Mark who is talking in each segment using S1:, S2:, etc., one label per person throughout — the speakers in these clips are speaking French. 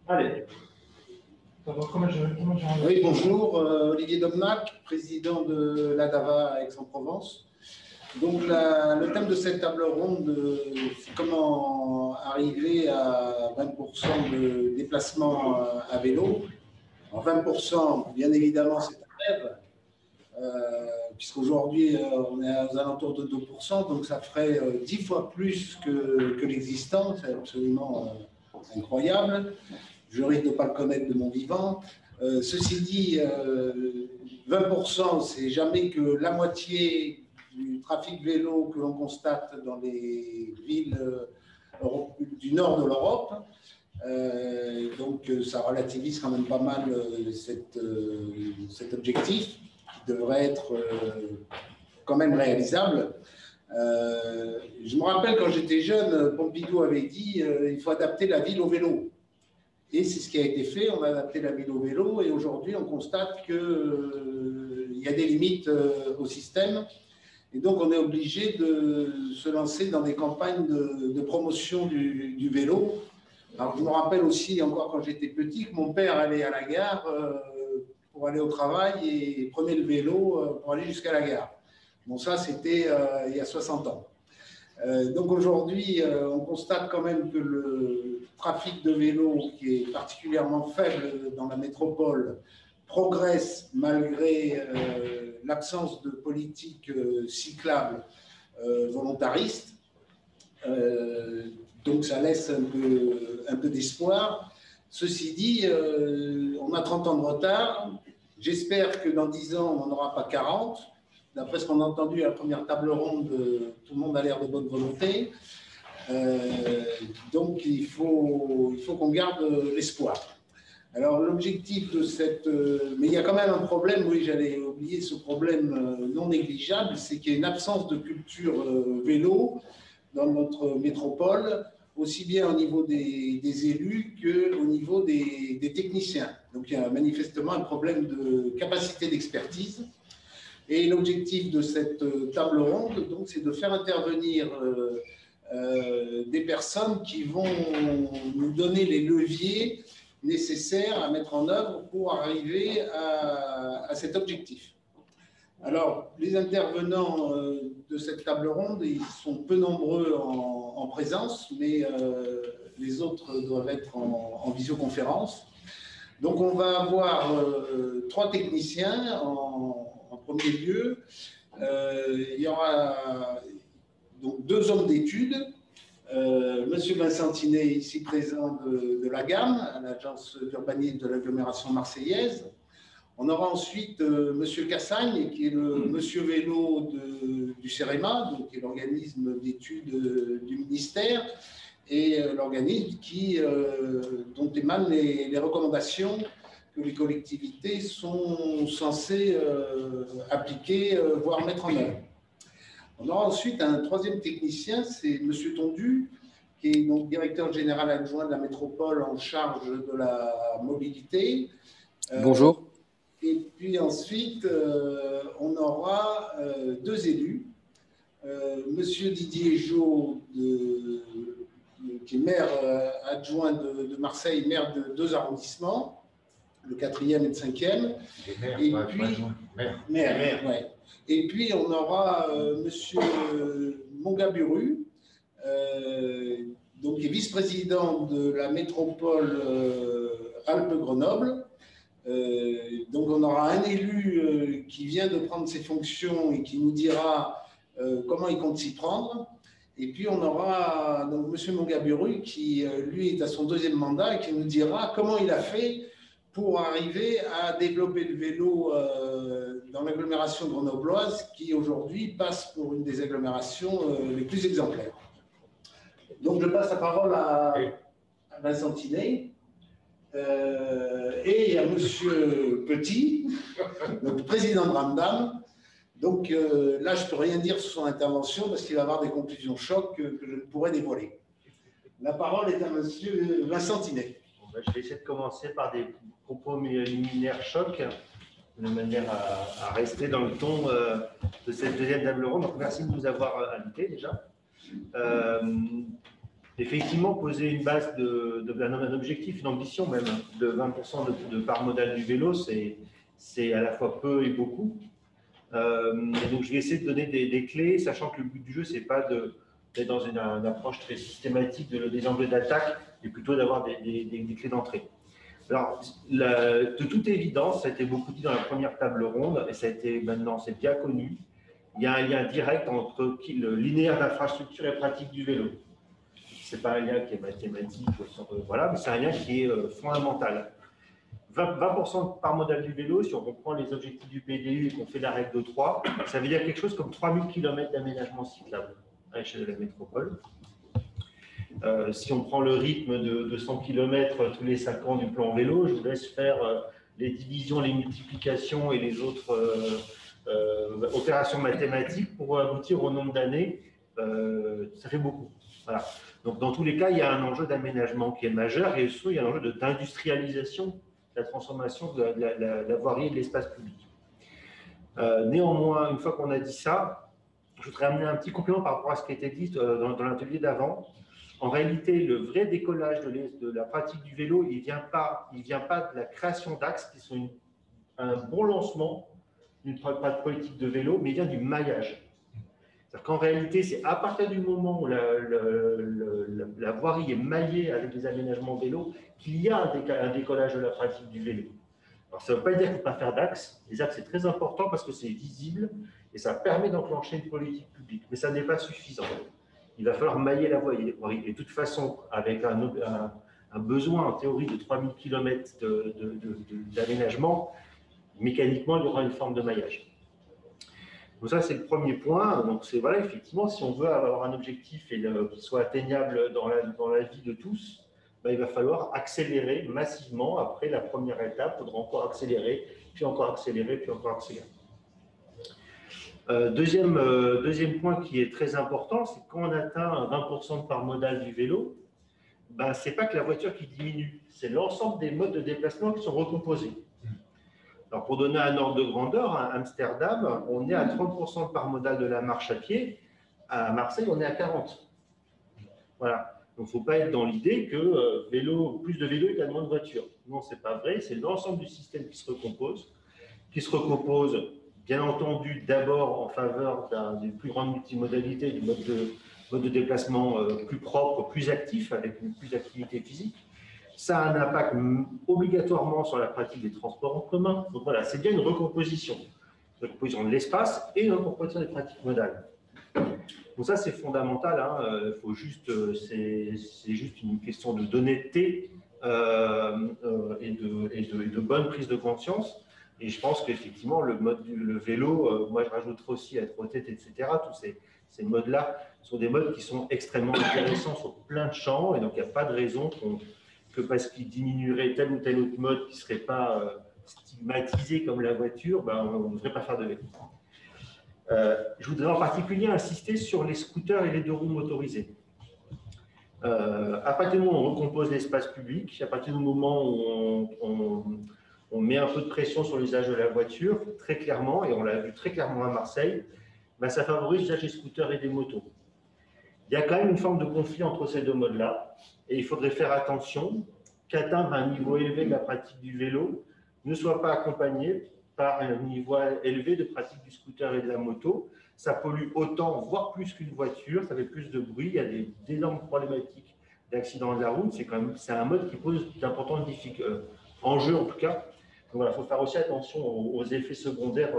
S1: Allez.
S2: Oui, bonjour, Olivier Domnac, président de l'ADAVA Aix-en-Provence. Donc, le thème de cette table ronde, c'est comment arriver à 20% de déplacement à vélo. Alors, 20%, bien évidemment, c'est un rêve, puisqu'aujourd'hui, on est aux alentours de 2%, donc ça ferait 10 fois plus que l'existant, c'est absolument incroyable. Je risque de ne pas le connaître de mon vivant. Ceci dit, 20%, c'est jamais que la moitié du trafic vélo que l'on constate dans les villes du nord de l'Europe. Donc, ça relativise quand même pas mal cet objectif qui devrait être quand même réalisable. Je me rappelle quand j'étais jeune, Pompidou avait dit il faut adapter la ville au vélo. Et c'est ce qui a été fait, on a adapté la ville au vélo et aujourd'hui on constate qu'il y a des limites au système et donc on est obligé de se lancer dans des campagnes de promotion du vélo. Alors je me rappelle aussi, encore quand j'étais petit, que mon père allait à la gare pour aller au travail et prenait le vélo pour aller jusqu'à la gare. Bon, ça c'était il y a 60 ans. Donc aujourd'hui, on constate quand même que le trafic de vélo, qui est particulièrement faible dans la métropole, progresse malgré l'absence de politique cyclable volontariste. Donc ça laisse un peu d'espoir. Ceci dit, on a 30 ans de retard. J'espère que dans 10 ans, on n'en aura pas 40. D'après ce qu'on a entendu à la première table ronde, tout le monde a l'air de bonne volonté. Donc, il faut qu'on garde l'espoir. Alors, l'objectif de cette... mais il y a quand même un problème, oui, j'allais oublier ce problème non négligeable, c'est qu'il y a une absence de culture vélo dans notre métropole, aussi bien au niveau des élus qu'au niveau des techniciens. Donc, il y a manifestement un problème de capacité d'expertise. Et l'objectif de cette table ronde, donc, c'est de faire intervenir des personnes qui vont nous donner les leviers nécessaires à mettre en œuvre pour arriver à cet objectif. Alors, les intervenants de cette table ronde, ils sont peu nombreux en présence, mais les autres doivent être en visioconférence. Donc, on va avoir 3 techniciens en premier lieu. Il y aura donc 2 hommes d'études. Monsieur Vincent Tinet, ici présent de l'AGAM, à l'Agence d'urbanisme de l'agglomération marseillaise. On aura ensuite monsieur Cassagne, qui est le monsieur vélo du CEREMA, donc qui est l'organisme d'études du ministère, et l'organisme dont émanent les recommandations que les collectivités sont censées appliquer, voire mettre en œuvre. On aura ensuite un 3e technicien, c'est M. Tondu, qui est donc directeur général adjoint de la métropole en charge de la mobilité.
S3: Bonjour.
S2: Et puis ensuite, on aura 2 élus. M. Didier Jo, qui est maire adjoint de Marseille, maire de 2 arrondissements, le 4e et le 5e. Et puis, maire. Ouais. Et puis, on aura M. Mongaburu, donc, qui est vice-président de la métropole Alpes-Grenoble. Donc, on aura un élu qui vient de prendre ses fonctions et qui nous dira comment il compte s'y prendre. Et puis, on aura donc M. Mongaburu qui, lui, est à son 2e mandat et qui nous dira comment il a fait pour arriver à développer le vélo dans l'agglomération grenobloise qui, aujourd'hui, passe pour une des agglomérations les plus exemplaires. Donc, je passe la parole à Vincent Tinet et à Monsieur Petit, donc président de Ramdam. Donc là, je ne peux rien dire sur son intervention parce qu'il va avoir des conclusions chocs que je ne pourrais dévoiler. La parole est à Monsieur Vincent Tinet.
S1: Je vais essayer de commencer par des propos liminaires chocs, de manière à rester dans le ton de cette 2e table ronde. Donc, merci de nous avoir invités déjà. Effectivement, poser une base un objectif, une ambition même, de 20% de part modale du vélo, c'est à la fois peu et beaucoup. Et donc, je vais essayer de donner des clés, sachant que le but du jeu, c'est pas d'être dans une approche très systématique des angles d'attaque, mais plutôt d'avoir des clés d'entrée. Alors, de toute évidence, ça a été beaucoup dit dans la première table ronde, et ça a été maintenant, c'est bien connu. Il y a un lien direct entre le linéaire d'infrastructure et pratique du vélo. Ce n'est pas un lien qui est mathématique, voilà, mais c'est un lien qui est fondamental. 20% par modal du vélo, si on reprend les objectifs du PDU et qu'on fait la règle de 3, ça veut dire quelque chose comme 3000 km d'aménagement cyclable à l'échelle de la métropole. Si on prend le rythme de 100 km tous les 5 ans du plan vélo, je vous laisse faire les divisions, les multiplications et les autres opérations mathématiques pour aboutir au nombre d'années. Ça fait beaucoup. Voilà. Donc, dans tous les cas, il y a un enjeu d'aménagement qui est majeur et il y a un enjeu d'industrialisation de la transformation de la voirie et de l'espace public. Néanmoins, une fois qu'on a dit ça, je voudrais amener un petit complément par rapport à ce qui a été dit dans l'atelier d'avant. En réalité, le vrai décollage de la pratique du vélo, il ne vient pas de la création d'axes qui sont un bon lancement d'une politique de vélo, mais il vient du maillage. C'est-à-dire qu'en réalité, c'est à partir du moment où la voirie est maillée avec des aménagements vélo qu'il y a un décollage de la pratique du vélo. Alors, ça ne veut pas dire qu'il ne faut pas faire d'axes. Les axes, c'est très important parce que c'est visible et ça permet d'enclencher une politique publique. Mais ça n'est pas suffisant. Il va falloir mailler la voirie. Et de toute façon, avec un besoin en théorie de 3000 km d'aménagement, mécaniquement, il y aura une forme de maillage. Donc ça, c'est le premier point. Donc c'est voilà, effectivement, si on veut avoir un objectif et qui soit atteignable dans la vie de tous, ben, il va falloir accélérer massivement. Après la première étape, il faudra encore accélérer, puis encore accélérer, puis encore accélérer. Deuxième point qui est très important, c'est que quand on atteint 20% de part modale du vélo, ben, ce n'est pas que la voiture qui diminue, c'est l'ensemble des modes de déplacement qui sont recomposés. Alors, pour donner un ordre de grandeur, à Amsterdam, on est à 30% de part modale de la marche à pied. À Marseille, on est à 40%. Voilà. Donc, il ne faut pas être dans l'idée que plus de vélos égale moins de voitures. Non, ce n'est pas vrai. C'est l'ensemble du système qui se recompose, bien entendu, d'abord en faveur d'une plus grande multimodalité, du mode de déplacement plus propre, plus actif, avec plus d'activité physique. Ça a un impact obligatoirement sur la pratique des transports en commun. Donc voilà, c'est bien une recomposition. Une recomposition de l'espace et une recomposition des pratiques modales. Donc ça, c'est fondamental. Hein. C'est juste une question d'honnêteté et de bonne prise de conscience. Et je pense qu'effectivement, le vélo, moi je rajouterai aussi la trottinette, etc. Tous ces modes-là sont des modes qui sont extrêmement intéressants sur plein de champs. Et donc, il n'y a pas de raison que parce qu'il diminuerait tel ou tel autre mode qui ne serait pas stigmatisé comme la voiture, ben, on ne devrait pas faire de vélo. Je voudrais en particulier insister sur les scooters et les deux-roues motorisés. À partir du moment où on recompose l'espace public, à partir du moment où on met un peu de pression sur l'usage de la voiture, très clairement, et on l'a vu très clairement à Marseille, ben, ça favorise l'usage des scooters et des motos. Il y a quand même une forme de conflit entre ces deux modes-là, et il faudrait faire attention qu'atteindre un niveau élevé de la pratique du vélo ne soit pas accompagné par un niveau élevé de pratique du scooter et de la moto. Ça pollue autant, voire plus qu'une voiture, ça fait plus de bruit, il y a d'énormes problématiques d'accidents de la route. C'est un mode qui pose d'importantes enjeux en tout cas. Donc voilà, il faut faire aussi attention aux effets secondaires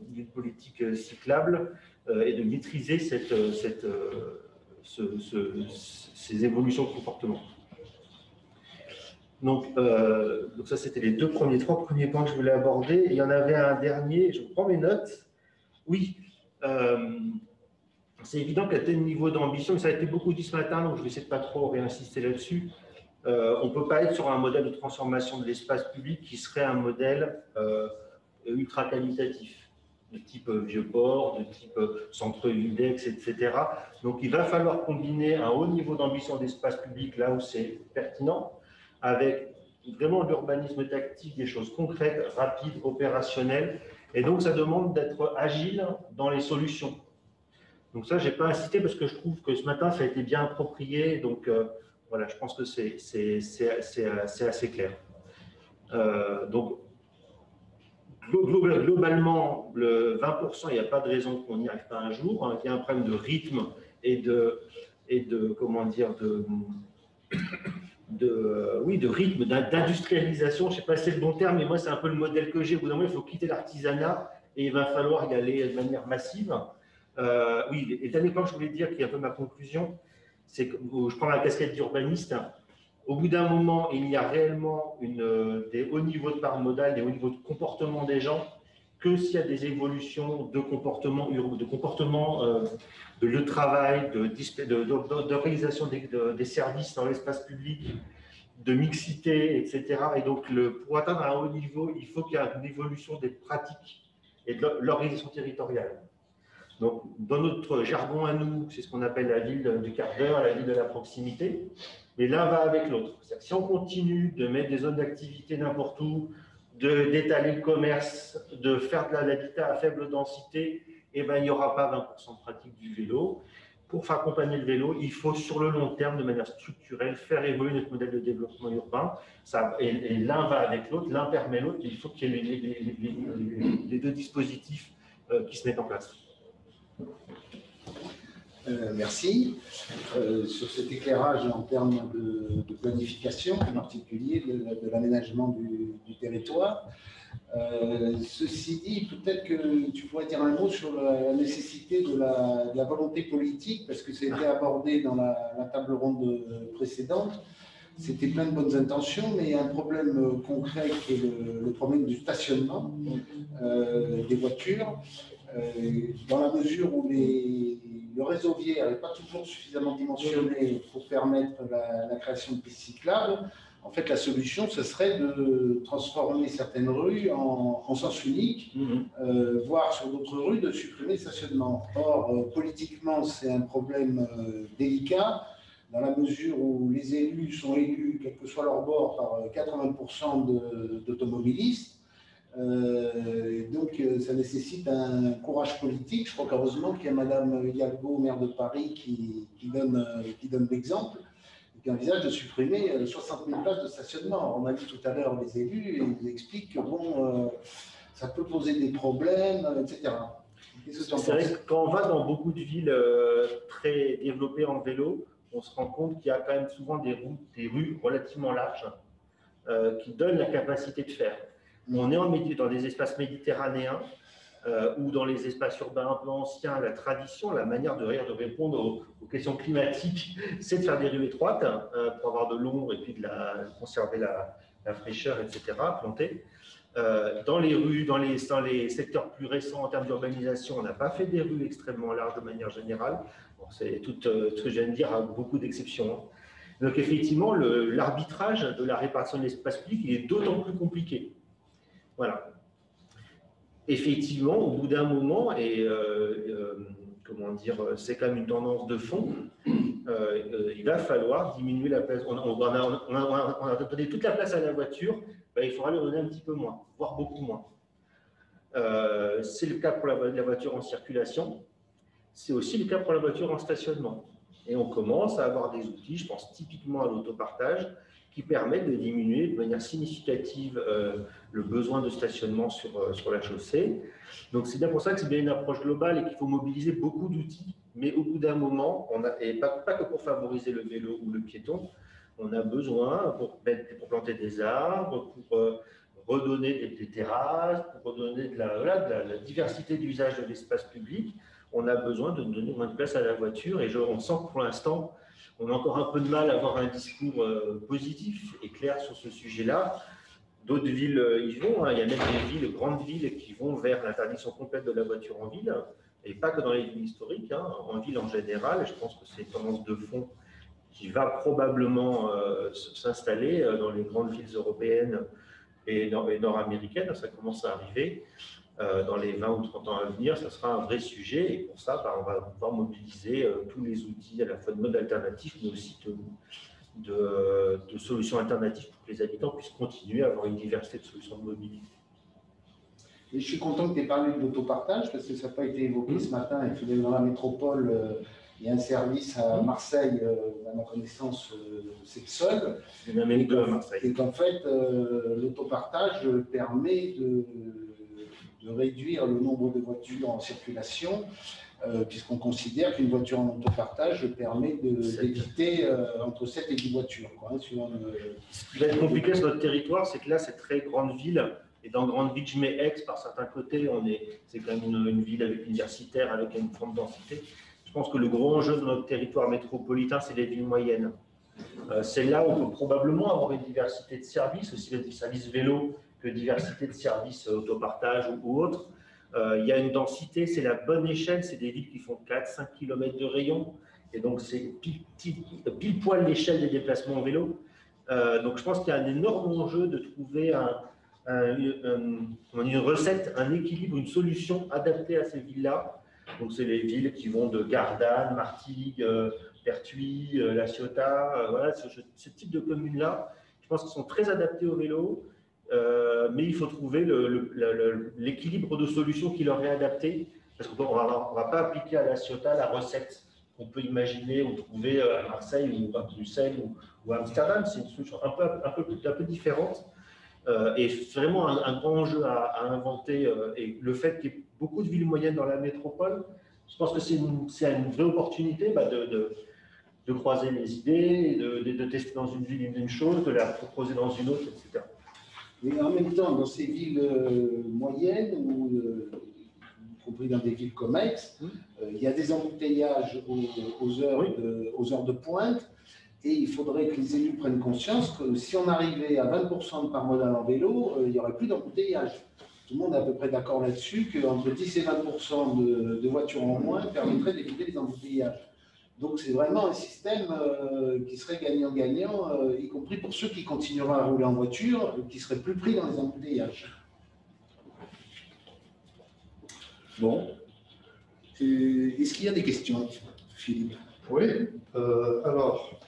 S1: d'une politique cyclable et de maîtriser ces évolutions de comportement. Donc ça, c'était les trois premiers points que je voulais aborder. Et il y en avait un dernier, je prends mes notes. Oui, c'est évident qu'à tel niveau d'ambition, mais ça a été beaucoup dit ce matin, donc je vais essayer de pas trop réinsister là-dessus. On ne peut pas être sur un modèle de transformation de l'espace public qui serait un modèle ultra qualitatif, de type Vieux-Port, de type centre-Vildex, etc. Donc il va falloir combiner un haut niveau d'ambition d'espace public là où c'est pertinent, avec vraiment l'urbanisme tactique, des choses concrètes, rapides, opérationnelles. Et donc ça demande d'être agile dans les solutions. Donc ça, je n'ai pas incité parce que je trouve que ce matin, ça a été bien approprié. Donc voilà, je pense que c'est assez clair. Donc globalement, le 20%, il n'y a pas de raison qu'on n'y arrive pas un jour. Il y a un problème de rythme et de comment dire, de rythme, d'industrialisation. Je ne sais pas si c'est le bon terme, mais moi, c'est un peu le modèle que j'ai. Au bout d'un moment, il faut quitter l'artisanat et il va falloir y aller de manière massive. Oui, et le dernier point que je voulais dire, qui est un peu ma conclusion, c'est que je prends la casquette d'urbaniste. Au bout d'un moment, il y a réellement des hauts niveaux de part modale, des hauts niveaux de comportement des gens, que s'il y a des évolutions de comportement, de lieu de travail, d'organisation des services dans l'espace public, de mixité, etc. Et donc, pour atteindre un haut niveau, il faut qu'il y ait une évolution des pratiques et de l'organisation territoriale. Donc, dans notre jargon à nous, c'est ce qu'on appelle la ville du quart d'heure, la ville de la proximité. Mais l'un va avec l'autre. Si on continue de mettre des zones d'activité n'importe où, d'étaler le commerce, de faire de l'habitat à faible densité, eh ben, il n'y aura pas 20% de pratique du vélo. Pour faire accompagner le vélo, il faut sur le long terme, de manière structurelle, faire évoluer notre modèle de développement urbain. Et l'un va avec l'autre, l'un permet l'autre. Il faut qu'il y ait les deux dispositifs qui se mettent en place.
S2: Merci. Sur cet éclairage en termes de planification, en particulier de l'aménagement du territoire. Ceci dit, peut-être que tu pourrais dire un mot sur la nécessité de la volonté politique, parce que ça a été abordé dans la table ronde précédente. C'était plein de bonnes intentions, mais il y a un problème concret qui est le problème du stationnement des voitures. Dans la mesure où le réseau viaire n'est pas toujours suffisamment dimensionné pour permettre la création de pistes cyclables, en fait, la solution, ce serait de transformer certaines rues en sens unique, voire sur d'autres rues, de supprimer le stationnement. Or, politiquement, c'est un problème délicat, dans la mesure où les élus sont élus, quel que soit leur bord, par 80% d'automobilistes. Donc, ça nécessite un courage politique. Je crois qu'heureusement qu'il y a Madame Hidalgo, maire de Paris, qui donne l'exemple et qui envisage de supprimer 60 000 places de stationnement. On a dit tout à l'heure les élus et ils expliquent que bon, ça peut poser des problèmes, etc.
S1: C'est vrai que quand on va dans beaucoup de villes très développées en vélo, on se rend compte qu'il y a quand même souvent des rues relativement larges qui donnent la capacité de faire. On est dans des espaces méditerranéens ou dans les espaces urbains un peu anciens. La tradition, la manière de répondre aux questions climatiques, c'est de faire des rues étroites pour avoir de l'ombre et puis de conserver la fraîcheur, etc., planter. Dans les rues, dans les secteurs plus récents en termes d'urbanisation, on n'a pas fait des rues extrêmement larges de manière générale. Bon, c'est tout ce que je viens de dire, a beaucoup d'exceptions. Donc effectivement, l'arbitrage de la répartition de l'espace public, il est d'autant plus compliqué. Voilà. Effectivement, au bout d'un moment, et comment dire, c'est quand même une tendance de fond, il va falloir diminuer la place. On a donné toute la place à la voiture, ben, il faudra lui donner un petit peu moins, voire beaucoup moins. C'est le cas pour la voiture en circulation, c'est aussi le cas pour la voiture en stationnement. Et on commence à avoir des outils, je pense typiquement à l'autopartage, qui permettent de diminuer de manière significative le besoin de stationnement sur la chaussée. Donc c'est bien pour ça que c'est bien une approche globale et qu'il faut mobiliser beaucoup d'outils, mais au bout d'un moment, et pas que pour favoriser le vélo ou le piéton, on a besoin pour planter des arbres, pour redonner des terrasses, pour redonner de la diversité d'usage de l'espace public. On a besoin de donner moins de place à la voiture et on sent que pour l'instant, on a encore un peu de mal à avoir un discours positif et clair sur ce sujet-là. D'autres villes y vont, hein. Il y a même des grandes villes qui vont vers l'interdiction complète de la voiture en ville, et pas que dans les villes historiques, hein, en ville en général. Je pense que c'est une tendance de fond qui va probablement s'installer dans les grandes villes européennes et nord-américaines. Ça commence à arriver. Dans les 20 ou 30 ans à venir, ça sera un vrai sujet. Et pour ça, on va pouvoir mobiliser tous les outils, à la fois de mode alternatif, mais aussi de solutions alternatives pour que les habitants puissent continuer à avoir une diversité de solutions de mobilité.
S2: Et je suis content que tu aies parlé de l'autopartage parce que ça n'a pas été évoqué ce matin. Il faut dans la métropole, il y a un service à Marseille, à ma connaissance, c'est le seul.
S1: Il y en a même deux à Marseille.
S2: Et qu'en fait, l'autopartage permet de réduire le nombre de voitures en circulation, puisqu'on considère qu'une voiture en autopartage permet d'éviter entre 7 et 10 voitures. Quoi, hein,
S1: Ce qui va être compliqué sur notre territoire, c'est que là, c'est très grande ville. Et dans grande ville, je mets Aix par certains côtés. C'est quand même une ville universitaire avec une forte densité. Je pense que le gros enjeu de notre territoire métropolitain, c'est les villes moyennes. C'est là où on peut probablement avoir une diversité de services, aussi bien des services vélo que diversité de services autopartage ou autres. Il y a une densité, c'est la bonne échelle, c'est des villes qui font 4-5 km de rayon, et donc c'est pile poil l'échelle des déplacements en vélo. Donc je pense qu'il y a un énorme enjeu de trouver une recette, un équilibre, une solution adaptée à ces villes-là. Donc c'est les villes qui vont de Gardanne, Martigues, Pertuis, La Ciotat, voilà, ce type de communes-là, je pense qu'ils sont très adaptés au vélo, mais il faut trouver l'équilibre de solutions qui leur est adapté, parce qu'on ne va pas appliquer à La Ciotat la recette qu'on peut imaginer ou trouver à Marseille ou à Bruxelles ou à Amsterdam. C'est une solution un peu différente. Et vraiment un grand enjeu à inventer. Et le fait qu'il y ait beaucoup de villes moyennes dans la métropole, je pense que c'est une vraie opportunité de croiser les idées, de tester dans une ville une chose, de la proposer dans une autre, etc.
S2: Mais en même temps, dans ces villes moyennes, ou y compris dans des villes comme Aix, il y a des embouteillages aux heures de pointe. Et il faudrait que les élus prennent conscience que si on arrivait à 20% de part modale en vélo, il n'y aurait plus d'embouteillage. Tout le monde est à peu près d'accord là-dessus qu'entre 10 et 20% de voitures en moins permettrait d'éviter les embouteillages. Donc c'est vraiment un système qui serait gagnant-gagnant, y compris pour ceux qui continueraient à rouler en voiture, qui seraient plus pris dans les embouteillages. Bon. Est-ce qu'il y a des questions, Philippe?
S3: Oui. Alors,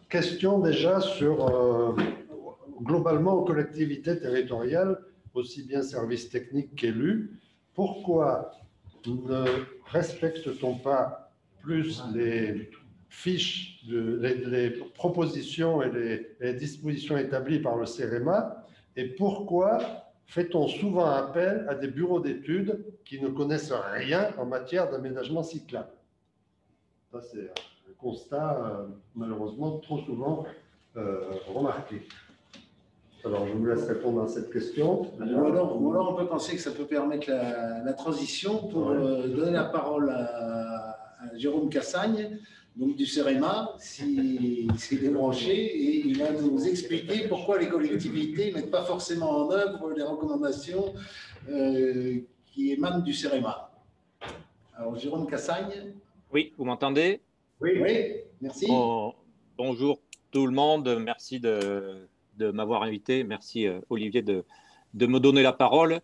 S3: question déjà sur, globalement, aux collectivités territoriales, aussi bien services techniques qu'élus. Pourquoi ne respecte-t-on pas plus les fiches, les propositions et les dispositions établies par le CEREMA? Et pourquoi fait-on souvent appel à des bureaux d'études qui ne connaissent rien en matière d'aménagement cyclable? Ça, c'est un constat, malheureusement, trop souvent remarqué. Alors, je vous laisse répondre à cette question.
S2: Ou alors on peut penser que ça peut permettre la transition pour donner la parole à Jérôme Cassagne, donc du CEREMA, s'il est branché, et il va nous expliquer pourquoi les collectivités ne mettent pas forcément en œuvre les recommandations qui émanent du CEREMA. Alors, Jérôme Cassagne.
S4: Oui, vous m'entendez?
S2: Oui, merci.
S4: Bonjour tout le monde, merci de m'avoir invité, merci Olivier de me donner la parole.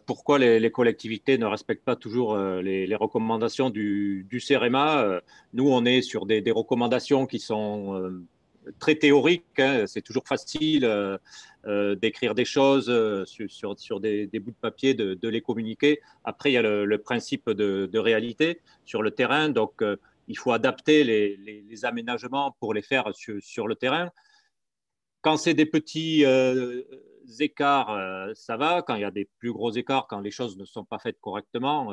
S4: Pourquoi les collectivités ne respectent pas toujours les recommandations du CEREMA? Nous, on est sur des recommandations qui sont très théoriques, hein. C'est toujours facile d'écrire des choses sur des bouts de papier, de les communiquer. Après, il y a le principe de réalité sur le terrain. Donc, il faut adapter les aménagements pour les faire sur le terrain. Quand c'est des petits écarts, ça va. Quand il y a des plus gros écarts, quand les choses ne sont pas faites correctement,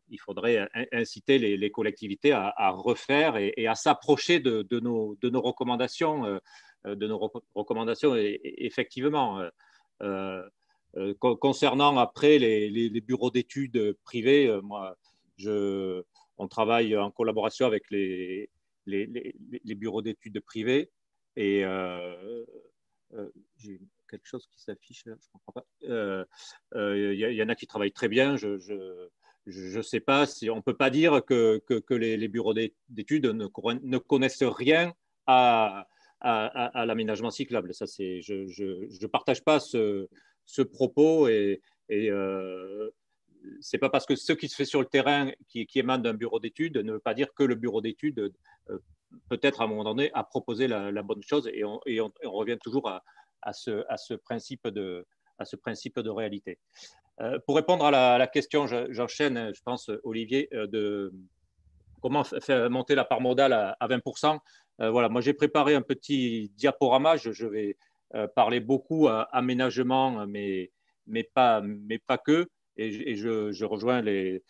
S4: il faudrait inciter les collectivités à refaire et à s'approcher de nos recommandations, effectivement. Concernant après les bureaux d'études privés, on travaille en collaboration avec les bureaux d'études privés et j'ai quelque chose qui s'affiche là, je ne comprends pas. Y en a qui travaillent très bien. Je ne sais pas si on ne peut pas dire que les bureaux d'études ne connaissent rien à l'aménagement cyclable. Ça, je ne partage pas ce propos et c'est pas parce que ce qui se fait sur le terrain qui émane d'un bureau d'études ne veut pas dire que le bureau d'études peut-être à un moment donné à proposer la bonne chose et on revient toujours à ce principe de réalité. Pour répondre à la question, j'enchaîne, je pense, Olivier, de comment faire monter la part modale à 20%. Voilà, moi j'ai préparé un petit diaporama, je vais parler beaucoup à aménagement, mais pas que. Et je rejoins les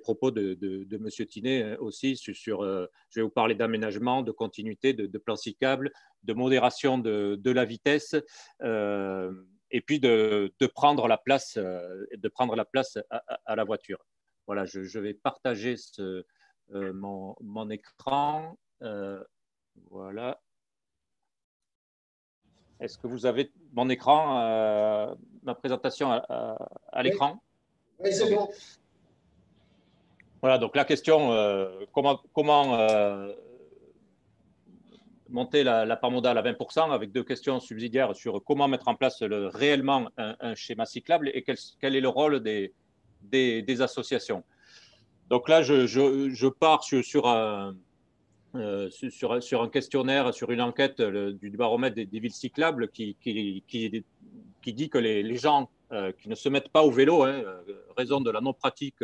S4: propos de M. Tinet aussi sur je vais vous parler d'aménagement, de continuité, de plan cyclable, de modération de la vitesse, et puis de prendre la place, à la voiture. Voilà, je vais partager mon écran. Voilà. Est-ce que vous avez mon écran, ma présentation à l'écran?
S2: Oui, c'est bon.
S4: Voilà, donc la question, comment monter la part modale à 20% avec deux questions subsidiaires sur comment mettre en place réellement un schéma cyclable et quel est le rôle des associations. Donc là, je pars sur un questionnaire, sur une enquête du baromètre des villes cyclables qui dit que les gens qui ne se mettent pas au vélo, raison de la non-pratique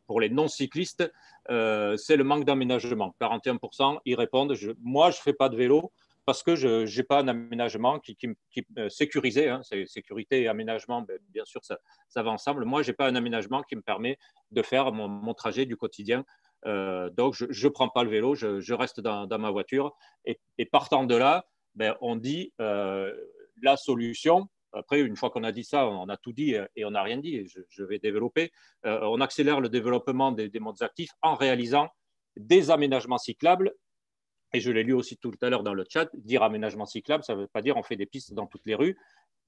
S4: pour les non-cyclistes, c'est le manque d'aménagement. 41%, ils répondent, moi, je ne fais pas de vélo parce que je n'ai pas un aménagement qui sécurisé. Sécurité et aménagement, bien sûr, ça va ensemble. Moi, je n'ai pas un aménagement qui me permet de faire mon trajet du quotidien. Donc, je ne prends pas le vélo, je reste dans ma voiture. Et partant de là, on dit la solution. Après, une fois qu'on a dit ça, on a tout dit et on n'a rien dit. Et je vais développer. On accélère le développement des modes actifs en réalisant des aménagements cyclables. Et je l'ai lu aussi tout à l'heure dans le chat. Dire aménagement cyclable, ça ne veut pas dire on fait des pistes dans toutes les rues.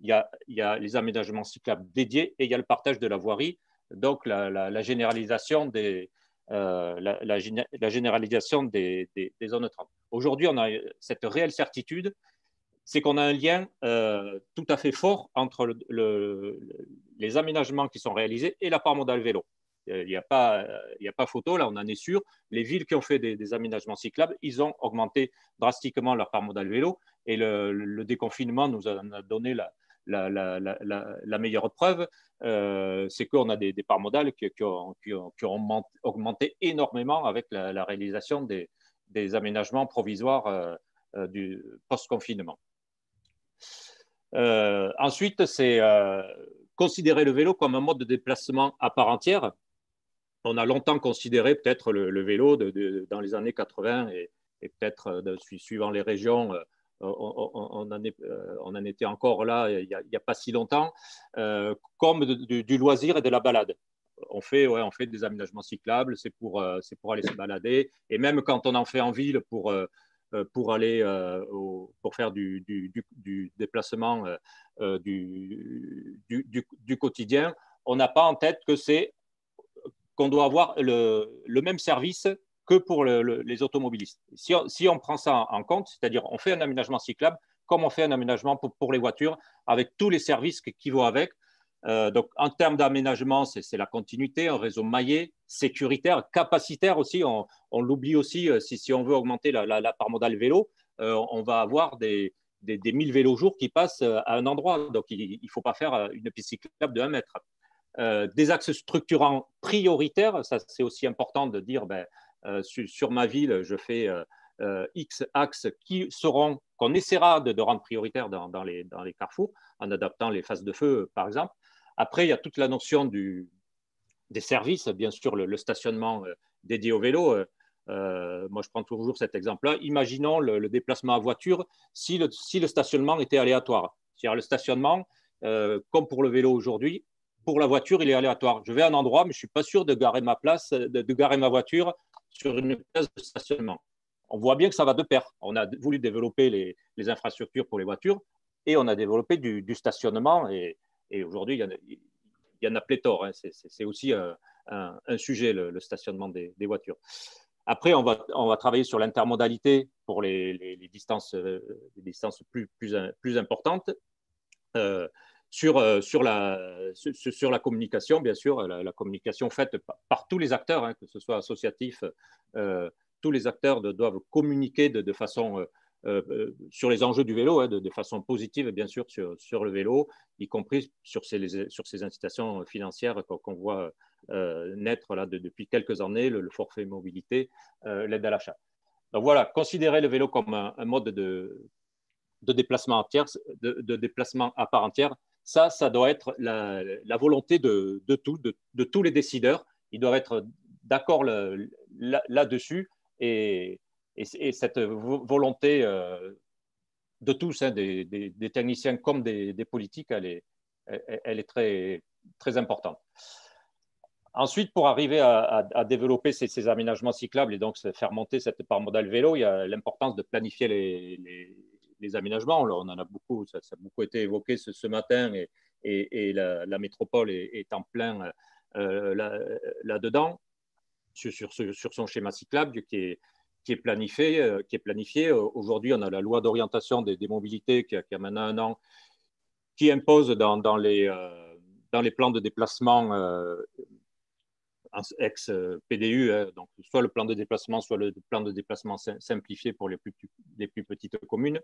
S4: Il y a les aménagements cyclables dédiés et il y a le partage de la voirie. Donc, la généralisation la généralisation des zones 30. Aujourd'hui, on a cette réelle certitude, c'est qu'on a un lien tout à fait fort entre les aménagements qui sont réalisés et la part modale vélo. Il n'y a pas photo, là on en est sûr. Les villes qui ont fait des aménagements cyclables, ils ont augmenté drastiquement leur part modale vélo et le déconfinement nous a donné la meilleure preuve, c'est qu'on a des parts modales qui ont augmenté énormément avec la réalisation des aménagements provisoires du post-confinement. Ensuite, c'est considérer le vélo comme un mode de déplacement à part entière. On a longtemps considéré peut-être le vélo dans les années 80 et peut-être suivant les régions, on en était encore là il n'y a pas si longtemps, comme du loisir et de la balade. On fait des aménagements cyclables, c'est pour aller se balader. Et même quand on en fait en ville pour aller pour faire du déplacement du quotidien, on n'a pas en tête que c'est qu'on doit avoir le même service que pour les automobilistes. Si on prend ça en compte, c'est-à-dire on fait un aménagement cyclable comme on fait un aménagement pour les voitures, avec tous les services qui vont avec. Donc, en termes d'aménagement, c'est la continuité, un réseau maillé, sécuritaire, capacitaire aussi. On l'oublie aussi, si on veut augmenter la part modale vélo, on va avoir des 1000 vélos jour qui passent à un endroit. Donc, il ne faut pas faire une piste cyclable de 1 mètre. Des axes structurants prioritaires, ça c'est aussi important de dire, sur ma ville, je fais X axes qu'on essaiera de rendre prioritaires dans les carrefours, en adaptant les phases de feu, par exemple. Après, il y a toute la notion des services, bien sûr, le stationnement dédié au vélo. Moi, je prends toujours cet exemple-là. Imaginons le déplacement à voiture si le stationnement était aléatoire. C'est-à-dire le stationnement, comme pour le vélo aujourd'hui, pour la voiture, il est aléatoire. Je vais à un endroit, mais je ne suis pas sûr de garer ma voiture sur une place de stationnement. On voit bien que ça va de pair. On a voulu développer les infrastructures pour les voitures et on a développé du stationnement. Et aujourd'hui, il y en a pléthore. C'est aussi un sujet, le stationnement des voitures. Après, on va travailler sur l'intermodalité pour les distances plus importantes. Sur la communication, bien sûr, la communication faite par tous les acteurs, que ce soit associatifs, tous les acteurs doivent communiquer de façon sur les enjeux du vélo, hein, de façon positive, bien sûr, sur le vélo, y compris sur ces incitations financières qu'on voit naître là, depuis quelques années, le forfait mobilité, l'aide à l'achat. Donc voilà, considérer le vélo comme un mode de déplacement à part entière, ça doit être la volonté de tous les décideurs. Ils doivent être d'accord là-dessus et cette volonté de tous, hein, des techniciens comme des politiques, elle est très, très importante. Ensuite, pour arriver à développer ces aménagements cyclables et donc faire monter cette part modale vélo, il y a l'importance de planifier les aménagements. Alors, on en a beaucoup, ça a beaucoup été évoqué ce matin et la métropole est en plein là-dedans, sur son schéma cyclable qui est planifié. Aujourd'hui, on a la loi d'orientation des mobilités qui a maintenant un an, qui impose dans les plans de déplacement ex-PDU, donc soit le plan de déplacement, soit le plan de déplacement simplifié pour les plus petites communes,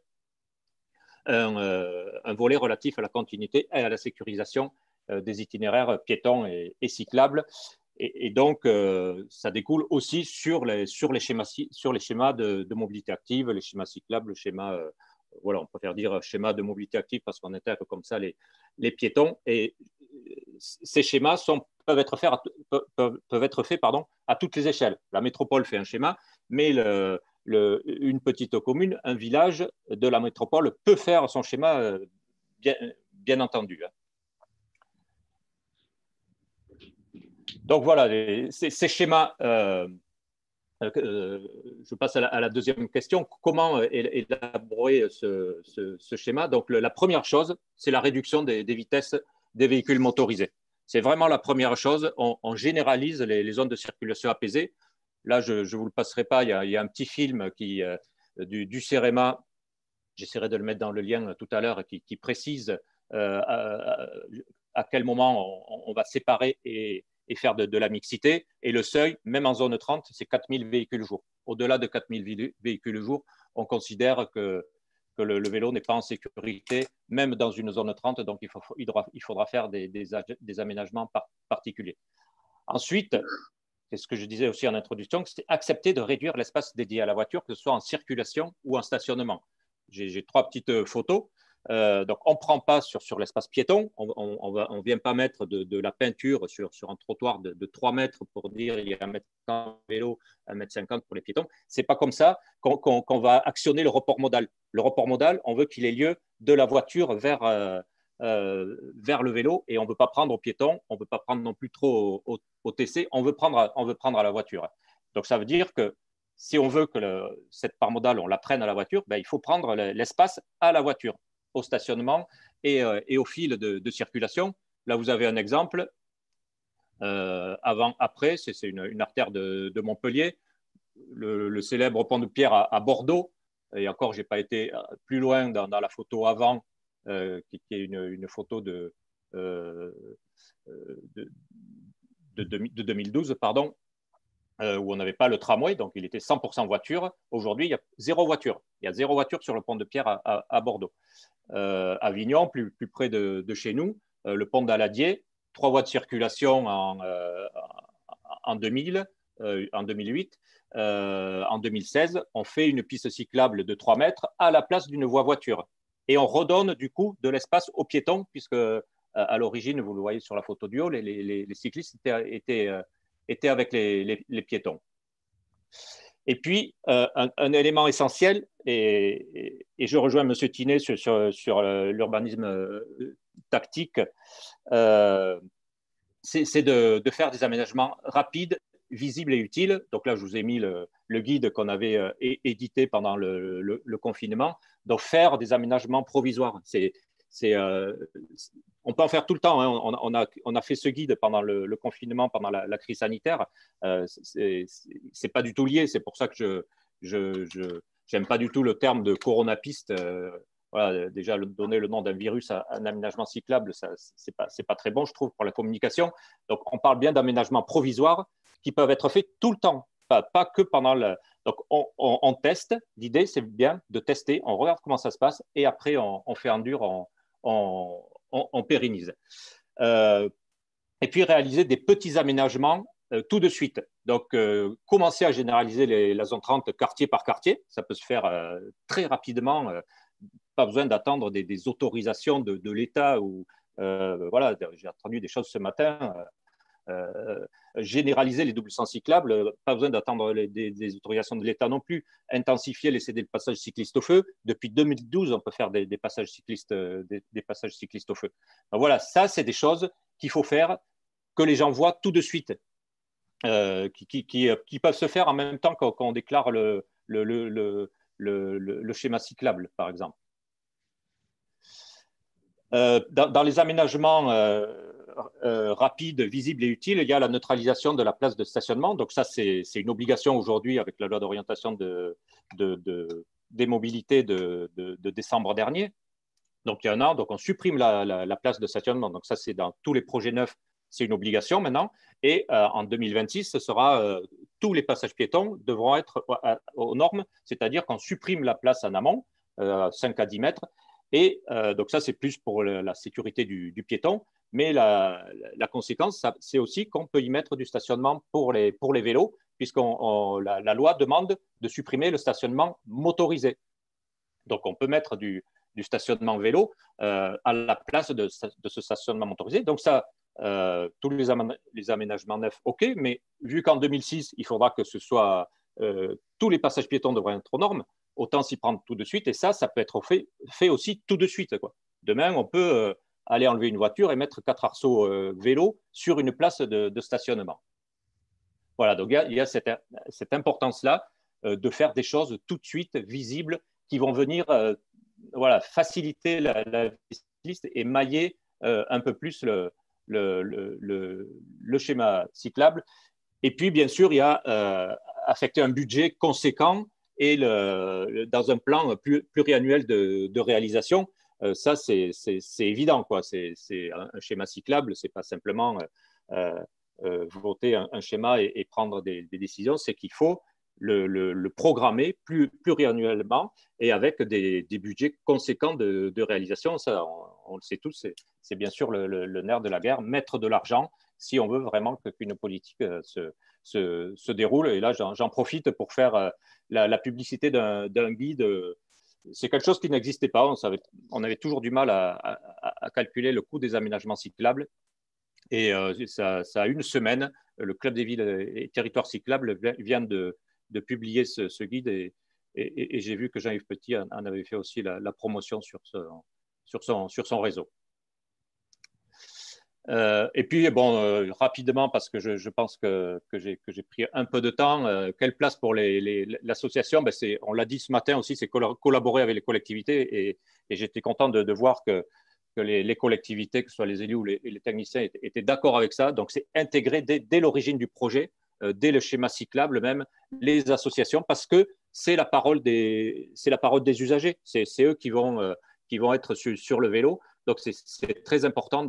S4: un volet relatif à la continuité et à la sécurisation des itinéraires piétons et cyclables. Et donc, ça découle aussi sur les schémas de mobilité active, les schémas cyclables, le schéma, voilà, on préfère dire schéma de mobilité active parce qu'on intègre comme ça les piétons. Et ces schémas peuvent être faits à toutes les échelles. La métropole fait un schéma, mais une petite commune, un village de la métropole peut faire son schéma, bien entendu. Donc voilà, ces schémas, je passe à la deuxième question. Comment élaborer ce schéma? Donc la première chose, c'est la réduction des vitesses des véhicules motorisés. C'est vraiment la première chose. On généralise les zones de circulation apaisées. Là, je ne vous le passerai pas, il y a un petit film du CEREMA, j'essaierai de le mettre dans le lien tout à l'heure, qui précise à quel moment on va séparer et faire de la mixité. Et le seuil, même en zone 30, c'est 4000 véhicules jour. Au-delà de 4000 véhicules jour, on considère que le vélo n'est pas en sécurité, même dans une zone 30, donc il faudra faire des aménagements particuliers. Ensuite, c'est ce que je disais aussi en introduction, c'est accepter de réduire l'espace dédié à la voiture, que ce soit en circulation ou en stationnement. J'ai 3 petites photos. Donc, on ne prend pas sur l'espace piéton, on ne vient pas mettre de la peinture sur un trottoir de 3 mètres pour dire il y a 1 mètre 50 vélo, 1,50 m pour les piétons. Ce n'est pas comme ça qu'on va actionner le report modal. Le report modal, on veut qu'il ait lieu de la voiture vers le vélo et on ne veut pas prendre au piéton, on ne veut pas prendre non plus trop au TC, on veut prendre à la voiture. Donc, ça veut dire que si on veut que cette part modale, on la prenne à la voiture, ben, il faut prendre l'espace à la voiture, au stationnement et au fil de circulation. Là, vous avez un exemple. Avant-après, c'est une artère de Montpellier, le célèbre pont de Pierre à Bordeaux. Et encore, je n'ai pas été plus loin dans la photo avant, qui est une photo de 2012, pardon, où on n'avait pas le tramway, donc il était 100% voiture. Aujourd'hui, il y a 0 voiture. Il y a 0 voiture sur le pont de Pierre à Bordeaux. Avignon, plus près de chez nous, le pont d'Aladier, 3 voies de circulation en 2000, en 2008. En 2016, on fait une piste cyclable de 3 mètres à la place d'une voie voiture. Et on redonne du coup de l'espace aux piétons, puisque à l'origine, vous le voyez sur la photo du haut, les cyclistes étaient avec les piétons. Et puis, un élément essentiel, et je rejoins M. Tinet sur l'urbanisme tactique, c'est de faire des aménagements rapides, visibles et utiles. Donc là, je vous ai mis le guide qu'on avait édité pendant le confinement. Donc, faire des aménagements provisoires, on peut en faire tout le temps. Hein. On a fait ce guide pendant le confinement, pendant la crise sanitaire. C'est pas du tout lié. C'est pour ça que je n'aime pas du tout le terme de coronapiste. Voilà, déjà, donner le nom d'un virus à un aménagement cyclable, c'est pas très bon, je trouve, pour la communication. Donc, on parle bien d'aménagements provisoires qui peuvent être faits tout le temps. pas que pendant le… Donc, on teste. L'idée, c'est bien de tester. On regarde comment ça se passe et après, on fait endure, on pérennise. Et puis, réaliser des petits aménagements tout de suite. Donc, commencer à généraliser la zone 30 quartier par quartier. Ça peut se faire très rapidement. Pas besoin d'attendre des autorisations de l'État. Voilà, j'ai entendu des choses ce matin. Généraliser les doubles sens cyclables, pas besoin d'attendre des autorisations de l'État non plus. Intensifier les CD de passage cycliste au feu. Depuis 2012, on peut faire des passages cyclistes au feu. Donc voilà, ça, c'est des choses qu'il faut faire, que les gens voient tout de suite, qui peuvent se faire en même temps quand on déclare le schéma cyclable, par exemple. Dans les aménagements rapides, visibles et utiles, il y a la neutralisation de la place de stationnement. Donc ça, c'est une obligation aujourd'hui avec la loi d'orientation des mobilités de décembre dernier. Donc il y a un an, donc on supprime la place de stationnement. Donc ça, c'est dans tous les projets neufs, c'est une obligation maintenant. Et en 2026, ce sera tous les passages piétons devront être aux normes, c'est-à-dire qu'on supprime la place en amont, 5 à 10 mètres. Et donc ça, c'est plus pour la sécurité du piéton. Mais la conséquence, c'est aussi qu'on peut y mettre du stationnement pour les vélos, puisque la loi demande de supprimer le stationnement motorisé. Donc, on peut mettre du stationnement vélo à la place de ce stationnement motorisé. Donc, ça, tous les aménagements neufs, OK, mais vu qu'en 2006, il faudra que ce soit tous les passages piétons devraient être aux normes, autant s'y prendre tout de suite. Et ça peut être fait aussi tout de suite, quoi. Demain, on peut aller enlever une voiture et mettre 4 arceaux vélos sur une place de stationnement. Voilà, donc il y a cette importance-là de faire des choses tout de suite visibles qui vont venir voilà, faciliter la cycliste et mailler un peu plus le schéma cyclable. Et puis, bien sûr, il y a affecté un budget conséquent et dans un plan pluriannuel de réalisation. Ça, c'est évident, quoi. C'est un schéma cyclable, c'est pas simplement voter un schéma et prendre des décisions, c'est qu'il faut le programmer pluriannuellement et avec des budgets conséquents de réalisation. Ça, on le sait tous, c'est bien sûr le nerf de la guerre, mettre de l'argent si on veut vraiment qu'une politique se déroule. Et là, j'en profite pour faire la publicité d'un guide. C'est quelque chose qui n'existait pas. On avait toujours du mal à calculer le coût des aménagements cyclables. Et ça a une semaine, le Club des villes et territoires cyclables vient de publier ce guide et j'ai vu que Jean-Yves Petit en avait fait aussi la promotion sur son réseau. Et puis, bon, rapidement, parce que je pense que j'ai pris un peu de temps, quelle place pour l'association? On l'a dit ce matin aussi, c'est collaborer avec les collectivités et j'étais content de voir que les collectivités, que ce soit les élus ou les techniciens, étaient d'accord avec ça. Donc, c'est intégré dès l'origine du projet, dès le schéma cyclable même, les associations, parce que c'est la parole des usagers. C'est eux qui vont être sur le vélo. Donc, c'est très important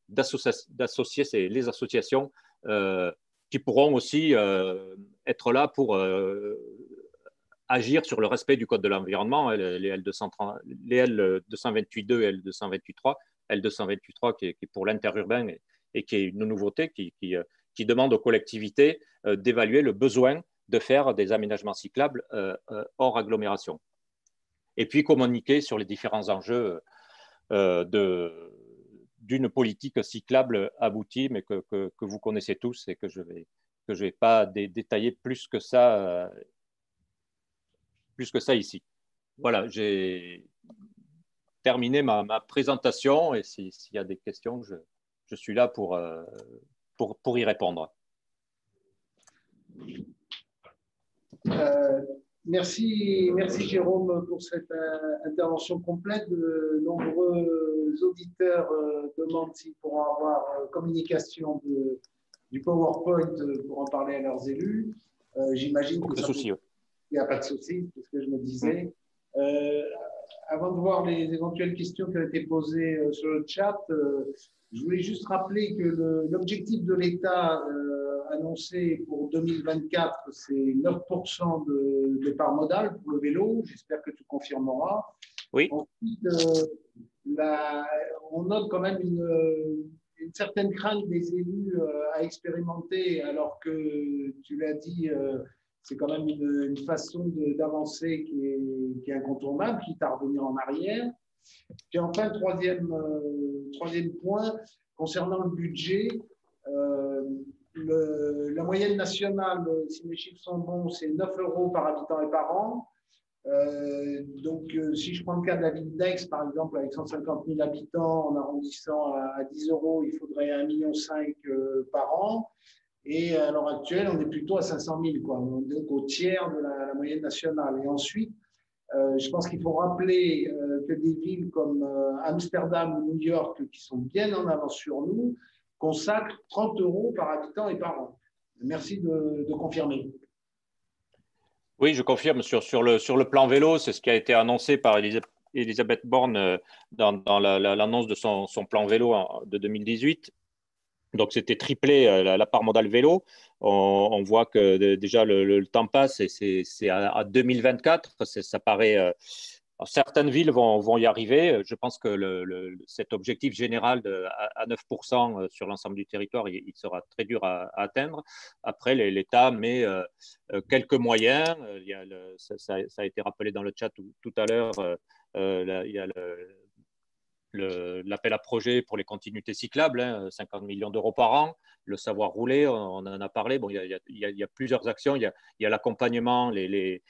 S4: d'associer les associations qui pourront aussi être là pour agir sur le respect du Code de l'environnement, les L228.2 et L228.3. L228.3 qui est pour l'interurbain et qui est une nouveauté qui demande aux collectivités d'évaluer le besoin de faire des aménagements cyclables hors agglomération. Et puis communiquer sur les différents enjeux d'une politique cyclable aboutie, mais que vous connaissez tous et que je vais pas détailler plus que ça ici. Voilà, j'ai terminé ma présentation et s'il y a des questions, je suis là pour y répondre.
S2: Merci Jérôme pour cette intervention complète. De nombreux auditeurs demandent s'ils pourront avoir communication du PowerPoint pour en parler à leurs élus. J'imagine que il n'y a pas de souci, c'est ce que je me disais. Avant de voir les éventuelles questions qui ont été posées sur le chat, Je voulais juste rappeler que l'objectif de l'État annoncé pour 2024, c'est 9% de part modale pour le vélo. J'espère que tu confirmeras.
S4: Oui.
S2: Ensuite, on note quand même une certaine crainte des élus à expérimenter, alors que tu l'as dit, c'est quand même une façon d'avancer qui est incontournable, quitte à revenir en arrière. Puis enfin, troisième point, concernant le budget, la moyenne nationale, si mes chiffres sont bons, c'est 9 € par habitant et par an. Si je prends le cas de la ville d'Aix, par exemple, avec 150 000 habitants, en arrondissant à 10 €, il faudrait 1,5 million par an. Et à l'heure actuelle, on est plutôt à 500 000, quoi. Donc au tiers de la moyenne nationale. Et ensuite, je pense qu'il faut rappeler que des villes comme Amsterdam ou New York, qui sont bien en avance sur nous, consacrent 30 € par habitant et par an. Merci de confirmer.
S4: Oui, je confirme sur le plan vélo, c'est ce qui a été annoncé par Elisabeth Borne dans l'annonce de son plan vélo de 2018. Donc, c'était triplé la part modale vélo. On voit que déjà le temps passe et c'est à 2024. Ça paraît. Certaines villes vont y arriver. Je pense que cet objectif général à 9% sur l'ensemble du territoire, il sera très dur à atteindre. Après, l'État met quelques moyens. Ça a été rappelé dans le chat tout à l'heure. Il y a l'appel à projet pour les continuités cyclables, 50 millions d'euros par an, le savoir rouler, on en a parlé. Bon, il y a plusieurs actions. Il y a l'accompagnement, les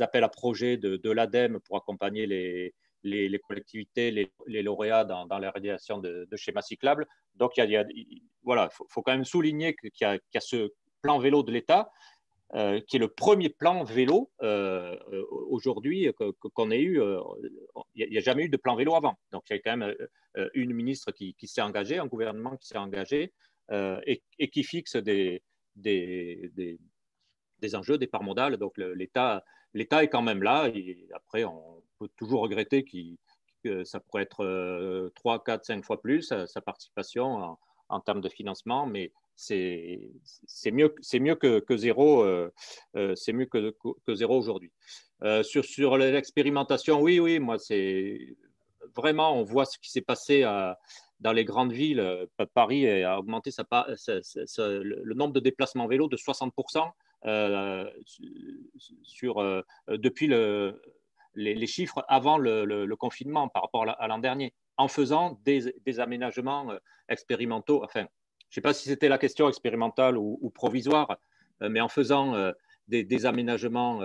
S4: appels à projet de l'ADEME pour accompagner les collectivités, les lauréats dans la réalisation de schémas cyclables. Donc, voilà, faut quand même souligner qu'il y a ce plan vélo de l'État, qui est le premier plan vélo aujourd'hui qu'on ait eu. Il n'y a jamais eu de plan vélo avant. Donc, il y a quand même une ministre qui s'est engagée, un gouvernement qui s'est engagé et qui fixe des enjeux, des parts modales. Donc, l'État est quand même là. Et après, on peut toujours regretter que ça pourrait être 3, 4, 5 fois plus sa participation en termes de financement, mais c'est mieux que zéro. C'est mieux que zéro aujourd'hui. Sur l'expérimentation, oui, moi c'est vraiment, on voit ce qui s'est passé dans les grandes villes. Paris a augmenté le nombre de déplacements vélo de 60% depuis les chiffres avant le confinement par rapport à l'an dernier, en faisant des aménagements expérimentaux. Enfin, je ne sais pas si c'était la question expérimentale ou provisoire, mais en faisant des aménagements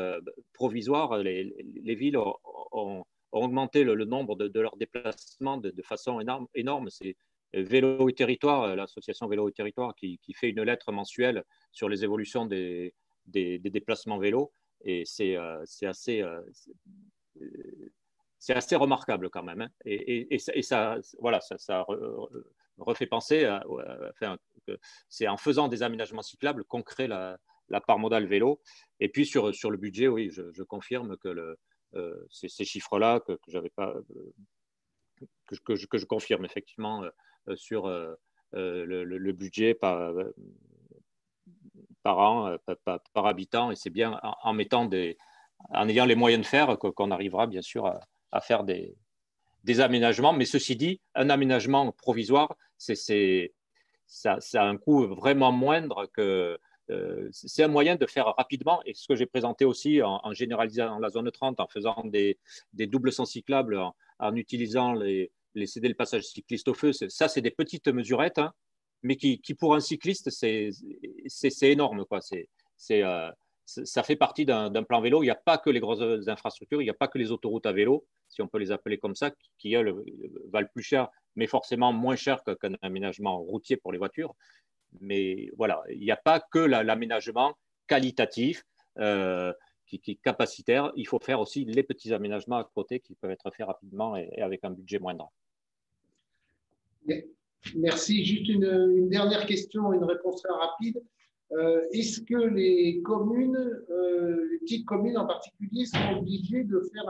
S4: provisoires, les villes ont augmenté le nombre de leurs déplacements de façon énorme. C'est Vélo et Territoire, l'association Vélo et Territoire, qui fait une lettre mensuelle sur les évolutions des déplacements vélo. Et c'est assez remarquable quand même. Hein. Et ça, voilà, ça refait penser que c'est en faisant des aménagements cyclables qu'on crée la part modale vélo. Et puis sur le budget, oui, je confirme que ces chiffres-là que j'avais pas, que je confirme effectivement sur le budget par an, par habitant, et c'est bien en ayant les moyens de faire qu'on arrivera bien sûr à faire des aménagements. Mais ceci dit, un aménagement provisoire, ça a un coût vraiment moindre que c'est un moyen de faire rapidement, et ce que j'ai présenté aussi en généralisant la zone 30, en faisant des doubles sens cyclables, en utilisant céder le passage cycliste au feu. Ça, c'est des petites mesurettes, hein, mais qui pour un cycliste, c'est énorme, quoi. Ça fait partie d'un plan vélo. Il n'y a pas que les grosses infrastructures, il n'y a pas que les autoroutes à vélo, si on peut les appeler comme ça, qui valent plus cher, mais forcément moins cher qu'un aménagement routier pour les voitures. Mais voilà, il n'y a pas que l'aménagement qualitatif qui est capacitaire. Il faut faire aussi les petits aménagements à côté qui peuvent être faits rapidement et avec un budget moindre.
S2: Merci. Juste une dernière question, une réponse très rapide. Est-ce que les communes, les petites communes en particulier, sont obligées de faire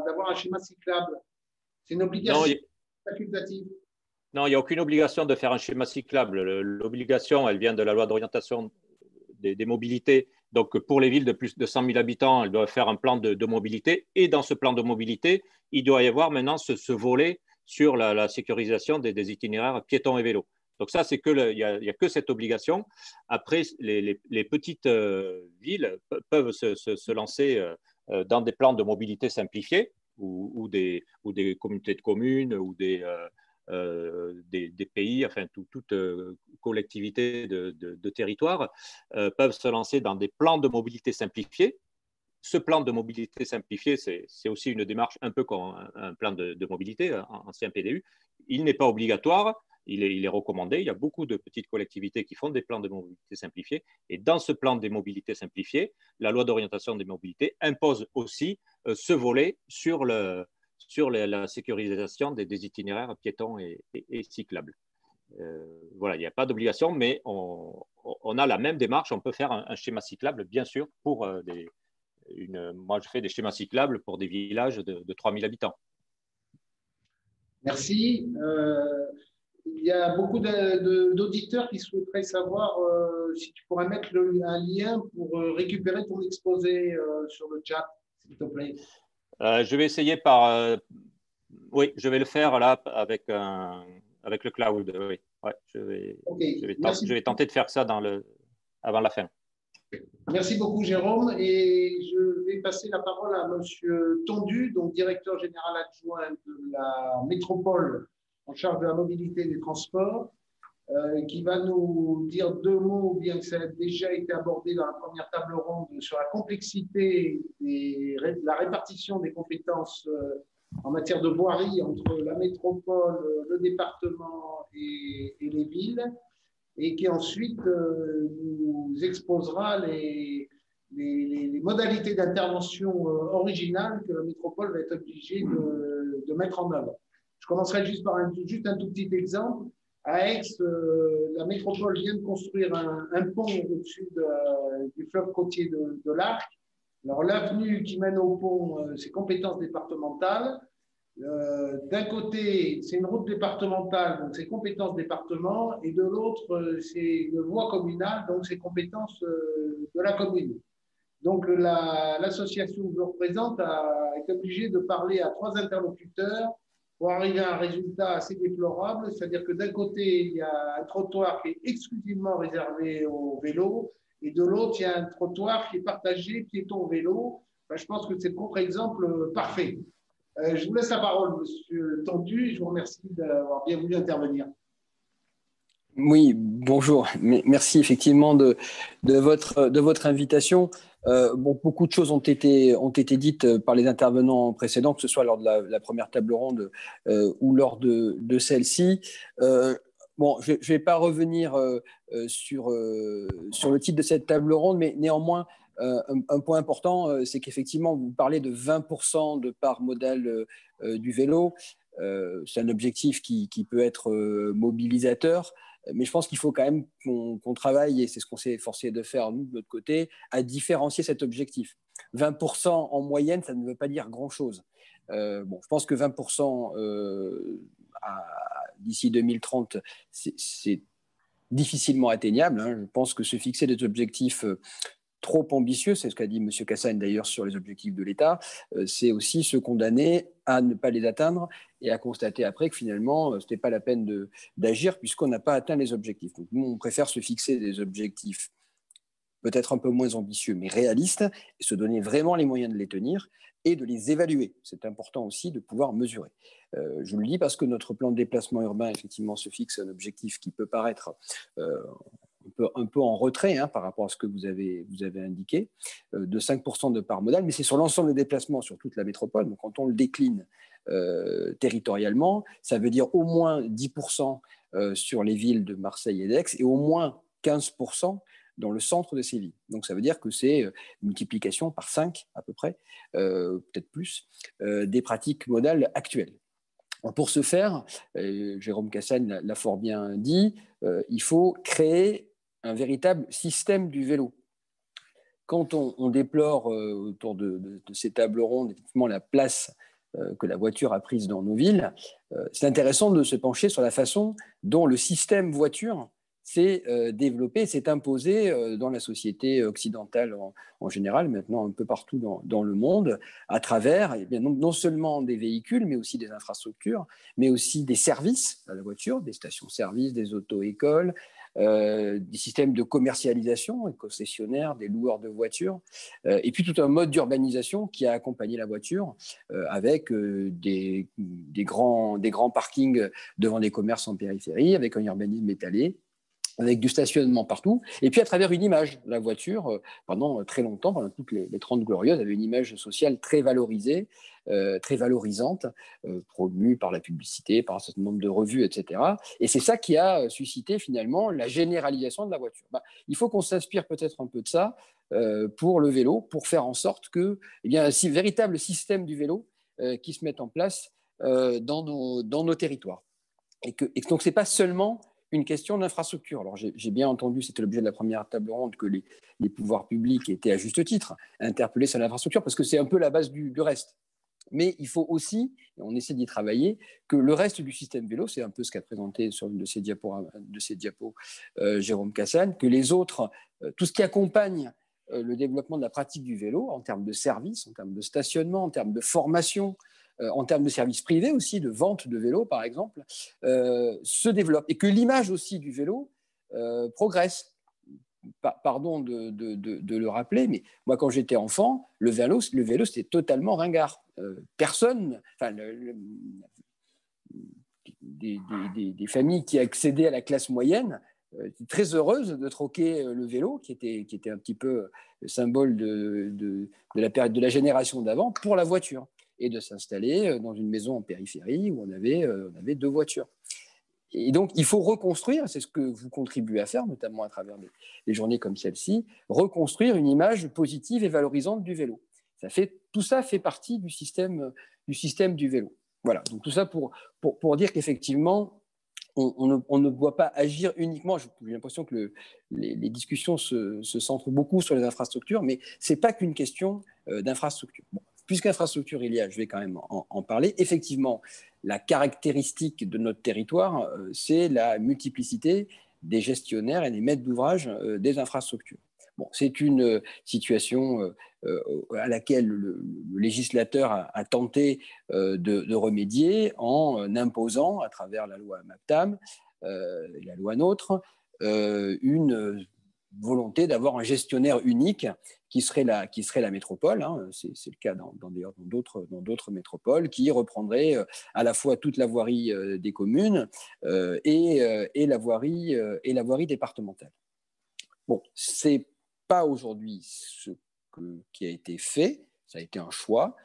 S2: d'avoir un schéma cyclable? C'est une obligation facultative?
S4: Non, il n'y a aucune obligation de faire un schéma cyclable. L'obligation, elle vient de la loi d'orientation des mobilités. Donc, pour les villes de plus de 100 000 habitants, elles doivent faire un plan de mobilité. Et dans ce plan de mobilité, il doit y avoir maintenant ce volet sur la sécurisation des itinéraires piétons et vélos. Donc ça, c'est il n'y a que cette obligation. Après, les petites villes peuvent se lancer dans des plans de mobilité simplifiés ou des communautés de communes ou des pays, enfin toute collectivité de territoire peuvent se lancer dans des plans de mobilité simplifiés. Ce plan de mobilité simplifié, c'est aussi une démarche un peu comme un plan de mobilité, ancien PDU. Il n'est pas obligatoire, il est recommandé. Il y a beaucoup de petites collectivités qui font des plans de mobilité simplifiés. Et dans ce plan de mobilité simplifié, la loi d'orientation des mobilités impose aussi ce volet sur la sécurisation des itinéraires piétons et cyclables. Voilà, il n'y a pas d'obligation, mais on a la même démarche. On peut faire un schéma cyclable, bien sûr, pour moi, je fais des schémas cyclables pour des villages de 3000 habitants.
S2: Merci. Il y a beaucoup d'auditeurs qui souhaiteraient savoir si tu pourrais mettre un lien pour récupérer ton exposé sur le chat, s'il te plaît.
S4: Je vais essayer oui, je vais le faire là avec le cloud. Oui. Ouais, je vais tenter de faire ça avant la fin.
S2: Merci beaucoup, Jérôme. Et je vais passer la parole à Monsieur Tondu, donc directeur général adjoint de la métropole en charge de la mobilité et des transports, qui va nous dire deux mots, bien que ça a déjà été abordé dans la première table ronde, sur la complexité et la répartition des compétences en matière de voirie entre la métropole, le département et les villes, et qui ensuite nous exposera les modalités d'intervention originales que la métropole va être obligée de mettre en œuvre. Je commencerai juste par juste un tout petit exemple. À Aix, la métropole vient de construire un pont au-dessus du fleuve côtier de l'Arc. Alors, l'avenue qui mène au pont, c'est compétence départementale. D'un côté, c'est une route départementale, donc c'est compétence département, et de l'autre, c'est une voie communale, donc c'est compétence de la commune. Donc, l'association que je représente est obligée de parler à trois interlocuteurs pour arriver à un résultat assez déplorable, c'est-à-dire que d'un côté, il y a un trottoir qui est exclusivement réservé aux vélos, et de l'autre, il y a un trottoir qui est partagé piéton-vélo. Enfin, je pense que c'est le contre-exemple parfait. Je vous laisse la parole, Monsieur Tondu, et je vous remercie d'avoir bien voulu intervenir.
S5: Oui, bonjour. Merci effectivement de votre invitation. Beaucoup de choses ont été dites par les intervenants précédents, que ce soit lors de la première table ronde ou lors de celle-ci. Je ne vais pas revenir sur le titre de cette table ronde, mais néanmoins, un point important, c'est qu'effectivement, vous parlez de 20% de part modale du vélo. C'est un objectif qui peut être mobilisateur, mais je pense qu'il faut quand même qu'on travaille, et c'est ce qu'on s'est efforcé de faire, nous, de notre côté, à différencier cet objectif. 20% en moyenne, ça ne veut pas dire grand-chose. Je pense que 20% d'ici 2030, c'est difficilement atteignable. Je pense que se fixer des objectifs trop ambitieux, c'est ce qu'a dit M. Cassagne d'ailleurs sur les objectifs de l'État, c'est aussi se condamner à ne pas les atteindre et à constater après que finalement, ce n'était pas la peine d'agir puisqu'on n'a pas atteint les objectifs. Donc nous, on préfère se fixer des objectifs peut-être un peu moins ambitieux, mais réalistes, et se donner vraiment les moyens de les tenir et de les évaluer. C'est important aussi de pouvoir mesurer. Je le dis parce que notre plan de déplacement urbain, effectivement, se fixe un objectif qui peut paraître un peu en retrait par rapport à ce que vous avez indiqué, de 5% de part modale, mais c'est sur l'ensemble des déplacements sur toute la métropole. Donc, quand on le décline territorialement, ça veut dire au moins 10% sur les villes de Marseille et d'Aix et au moins 15% dans le centre de ces villes. Donc, ça veut dire que c'est une multiplication par 5 à peu près, peut-être plus, des pratiques modales actuelles. Pour ce faire, Jérôme Cassagne l'a fort bien dit, il faut créer un véritable système du vélo. Quand on déplore autour de ces tables rondes, effectivement, la place que la voiture a prises dans nos villes, c'est intéressant de se pencher sur la façon dont le système voiture s'est développé, s'est imposé dans la société occidentale en général, maintenant un peu partout dans le monde, à travers eh bien, non seulement des véhicules, mais aussi des infrastructures, mais aussi des services à la voiture, des stations-service, des auto-écoles, des systèmes de commercialisation, des concessionnaires, des loueurs de voitures, et puis tout un mode d'urbanisation qui a accompagné la voiture avec des grands parkings devant des commerces en périphérie, avec un urbanisme étalé, avec du stationnement partout, et puis à travers une image. La voiture, pendant très longtemps, pendant toutes les 30 Glorieuses, avait une image sociale très valorisée, très valorisante, promue par la publicité, par un certain nombre de revues, etc. Et c'est ça qui a suscité finalement la généralisation de la voiture. Il faut qu'on s'inspire peut-être un peu de ça pour le vélo, pour faire en sorte qu'il y ait un véritable système du vélo qui se mette en place dans nos territoires. Et donc, ce n'est pas seulement une question d'infrastructure. Alors, j'ai bien entendu, c'était l'objet de la première table ronde, que les pouvoirs publics étaient à juste titre interpellés sur l'infrastructure, parce que c'est un peu la base du reste. Mais il faut aussi, et on essaie d'y travailler, que le reste du système vélo, c'est un peu ce qu'a présenté sur une de ces diapos Jérôme Cassagne, que les autres, tout ce qui accompagne le développement de la pratique du vélo, en termes de services, en termes de stationnement, en termes de formation, en termes de services privés aussi, de vente de vélos par exemple, se développe, et que l'image aussi du vélo progresse. Pardon de le rappeler, mais moi quand j'étais enfant, le vélo c'était totalement ringard. Personne, enfin, des familles qui accédaient à la classe moyenne étaient très heureuses de troquer le vélo, qui était un petit peu le symbole de la génération d'avant, pour la voiture, et de s'installer dans une maison en périphérie où on avait 2 voitures. Et donc, il faut reconstruire, c'est ce que vous contribuez à faire, notamment à travers des journées comme celle-ci, reconstruire une image positive et valorisante du vélo. Tout ça fait partie du système du vélo. Voilà, donc tout ça pour dire qu'effectivement, on ne doit pas agir uniquement, j'ai l'impression que les discussions se centrent beaucoup sur les infrastructures, mais ce n'est pas qu'une question d'infrastructure. Bon, puisqu'infrastructure il y a, je vais quand même en parler. Effectivement, la caractéristique de notre territoire, c'est la multiplicité des gestionnaires et des maîtres d'ouvrage des infrastructures. Bon, c'est une situation à laquelle le législateur a tenté de remédier en imposant, à travers la loi MAPTAM, la loi NOTRe, une volonté d'avoir un gestionnaire unique qui serait la métropole, hein, c'est le cas dans d'autres métropoles, qui reprendrait à la fois toute la voirie des communes et la voirie départementale. Bon, c'est pas aujourd'hui ce qui a été fait, ça a été un choix,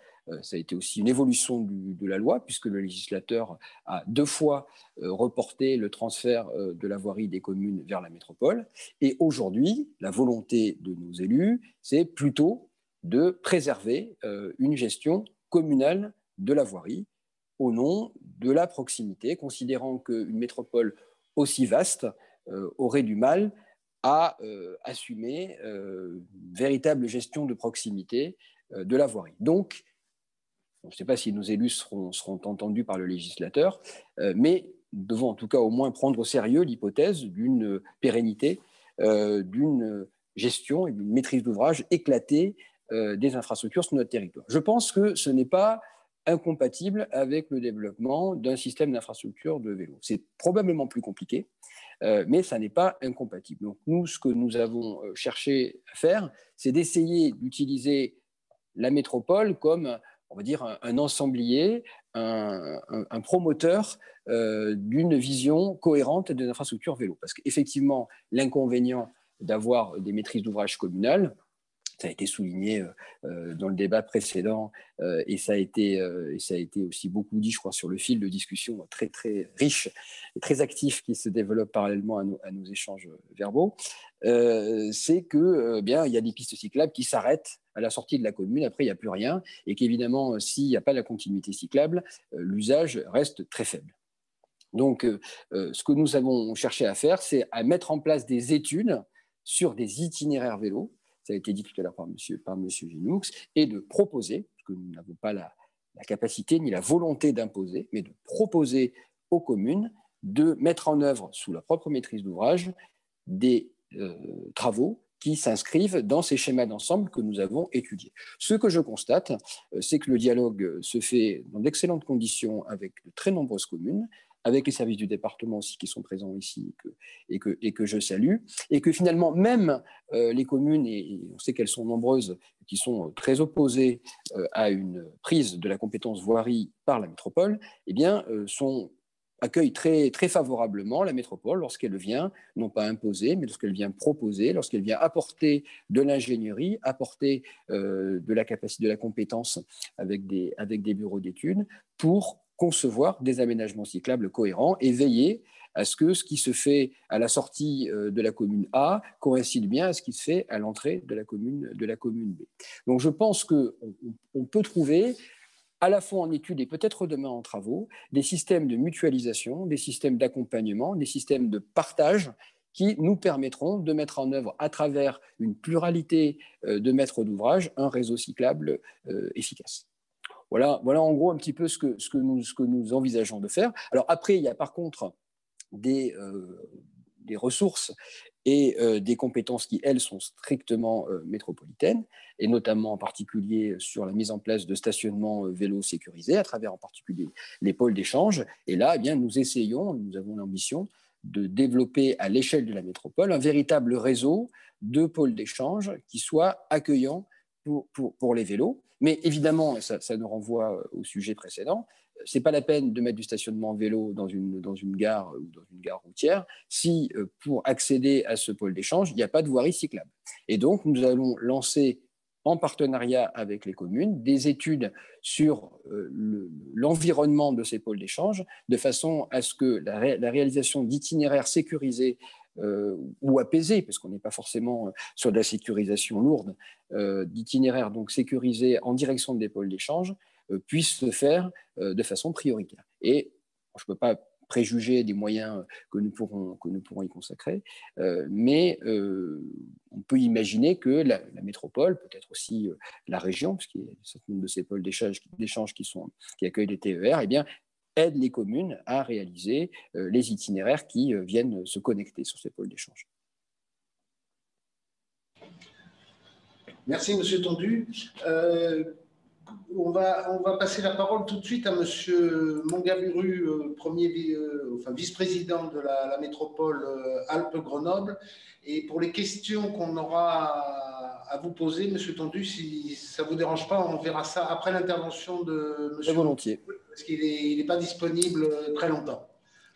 S5: ça a été aussi une évolution de la loi, puisque le législateur a 2 fois reporté le transfert de la voirie des communes vers la métropole. Et aujourd'hui, la volonté de nos élus, c'est plutôt de préserver une gestion communale de la voirie au nom de la proximité, considérant qu'une métropole aussi vaste aurait du mal à assumer une véritable gestion de proximité de la voirie. Donc, je ne sais pas si nos élus seront entendus par le législateur, mais nous devons en tout cas au moins prendre au sérieux l'hypothèse d'une pérennité, d'une gestion et d'une maîtrise d'ouvrage éclatée des infrastructures sur notre territoire. Je pense que ce n'est pas incompatible avec le développement d'un système d'infrastructure de vélo. C'est probablement plus compliqué, mais ça n'est pas incompatible. Donc nous, ce que nous avons cherché à faire, c'est d'essayer d'utiliser la métropole comme, on va dire, un ensemblier, un promoteur d'une vision cohérente des infrastructures vélo. Parce qu'effectivement, l'inconvénient d'avoir des maîtrises d'ouvrage communales, ça a été souligné dans le débat précédent et ça a été aussi beaucoup dit, je crois, sur le fil de discussion très, très riche et très actif qui se développe parallèlement à nos échanges verbaux, c'est que bien, il y a des pistes cyclables qui s'arrêtent à la sortie de la commune, après il n'y a plus rien, et qu'évidemment, s'il n'y a pas la continuité cyclable, l'usage reste très faible. Donc, ce que nous avons cherché à faire, c'est à mettre en place des études sur des itinéraires vélos, ça a été dit tout à l'heure par monsieur Genoux, et de proposer, parce que nous n'avons pas la la capacité ni la volonté d'imposer, mais de proposer aux communes de mettre en œuvre, sous leur propre maîtrise d'ouvrage, des travaux qui s'inscrivent dans ces schémas d'ensemble que nous avons étudiés. Ce que je constate, c'est que le dialogue se fait dans d'excellentes conditions avec de très nombreuses communes, avec les services du département aussi qui sont présents ici et que je salue, et que finalement même les communes, et on sait qu'elles sont nombreuses, qui sont très opposées à une prise de la compétence voirie par la métropole, eh bien, accueille très, très favorablement la métropole lorsqu'elle vient, non pas imposer, mais lorsqu'elle vient proposer, lorsqu'elle vient apporter de l'ingénierie, apporter de la capacité, de la compétence avec des bureaux d'études pour concevoir des aménagements cyclables cohérents et veiller à ce que ce qui se fait à la sortie de la commune A coïncide bien à ce qui se fait à l'entrée de la commune B. Donc je pense qu'on peut trouver à la fois en études et peut-être demain en travaux, des systèmes de mutualisation, des systèmes d'accompagnement, des systèmes de partage qui nous permettront de mettre en œuvre, à travers une pluralité de maîtres d'ouvrage, un réseau cyclable efficace. Voilà en gros un petit peu ce que nous envisageons de faire. Alors après, il y a par contre des ressources et des compétences qui, elles, sont strictement métropolitaines, et notamment en particulier sur la mise en place de stationnements vélos sécurisés, à travers en particulier les pôles d'échange. Et là, eh bien, nous avons l'ambition de développer à l'échelle de la métropole un véritable réseau de pôles d'échange qui soit accueillant pour les vélos. Mais évidemment, ça nous renvoie au sujet précédent, ce n'est pas la peine de mettre du stationnement vélo dans une gare ou dans une gare routière si pour accéder à ce pôle d'échange, il n'y a pas de voirie cyclable. Et donc, nous allons lancer en partenariat avec les communes des études sur l'environnement de ces pôles d'échange, de façon à ce que la réalisation d'itinéraires sécurisés ou apaisés, parce qu'on n'est pas forcément sur de la sécurisation lourde, d'itinéraires donc sécurisés en direction des pôles d'échange, puisse se faire de façon prioritaire. Et je ne peux pas préjuger des moyens que nous pourrons y consacrer, mais on peut imaginer que la métropole, peut-être aussi la région, puisqu'il y a un certain nombre de ces pôles d'échange qui accueillent les TER, eh bien, aide les communes à réaliser les itinéraires qui viennent se connecter sur ces pôles d'échange.
S2: Merci, Monsieur Tondu. On va passer la parole tout de suite à Monsieur Mongaburu, vice-président de la métropole Alpes-Grenoble. Et pour les questions qu'on aura à vous poser, Monsieur Tondu, si ça ne vous dérange pas, on verra ça après l'intervention de Monsieur
S5: volontiers,
S2: parce qu'il n'est pas disponible très longtemps.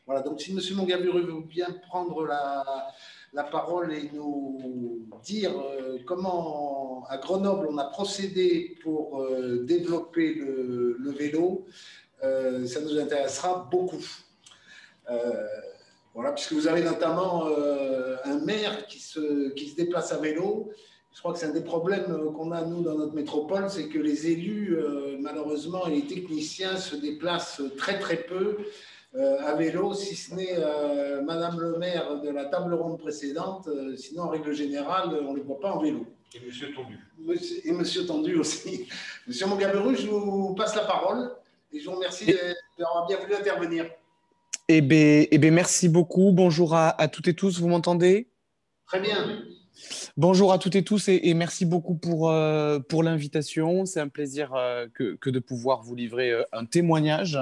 S2: Voilà, donc si Monsieur Mongaburu veut bien prendre la parole et nous dire comment à Grenoble on a procédé pour développer le vélo, ça nous intéressera beaucoup. Voilà, puisque vous avez notamment un maire qui se déplace à vélo. Je crois que c'est un des problèmes qu'on a, nous, dans notre métropole, c'est que les élus, malheureusement, et les techniciens se déplacent très, très peu à vélo, si ce n'est Madame le maire de la table ronde précédente. Sinon, en règle générale, on ne les voit pas en vélo.
S1: Et Monsieur Tondu.
S2: Et Monsieur Tondu aussi. Monsieur Mongaburu, je vous passe la parole et je vous remercie d'avoir bien voulu intervenir.
S6: Eh bien, merci beaucoup. Bonjour à toutes et tous. Vous m'entendez?
S2: Très bien.
S6: Bonjour à toutes et tous et merci beaucoup pour l'invitation. C'est un plaisir que de pouvoir vous livrer un témoignage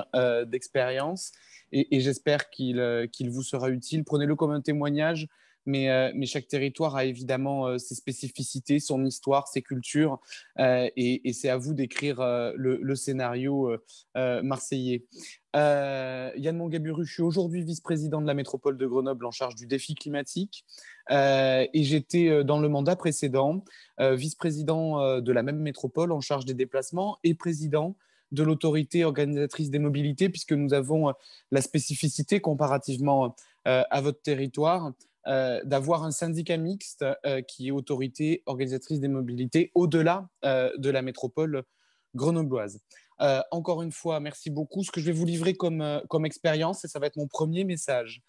S6: d'expérience et j'espère qu'il vous sera utile. Prenez-le comme un témoignage, mais chaque territoire a évidemment ses spécificités, son histoire, ses cultures et c'est à vous d'écrire le scénario marseillais. Yann Mongaburu, je suis aujourd'hui vice-président de la métropole de Grenoble en charge du défi climatique et j'étais dans le mandat précédent vice-président de la même métropole en charge des déplacements et président de l'autorité organisatrice des mobilités, puisque nous avons la spécificité comparativement à votre territoire d'avoir un syndicat mixte qui est autorité organisatrice des mobilités au-delà de la métropole grenobloise. Encore une fois, merci beaucoup. Ce que je vais vous livrer comme expérience, et ça va être mon premier message,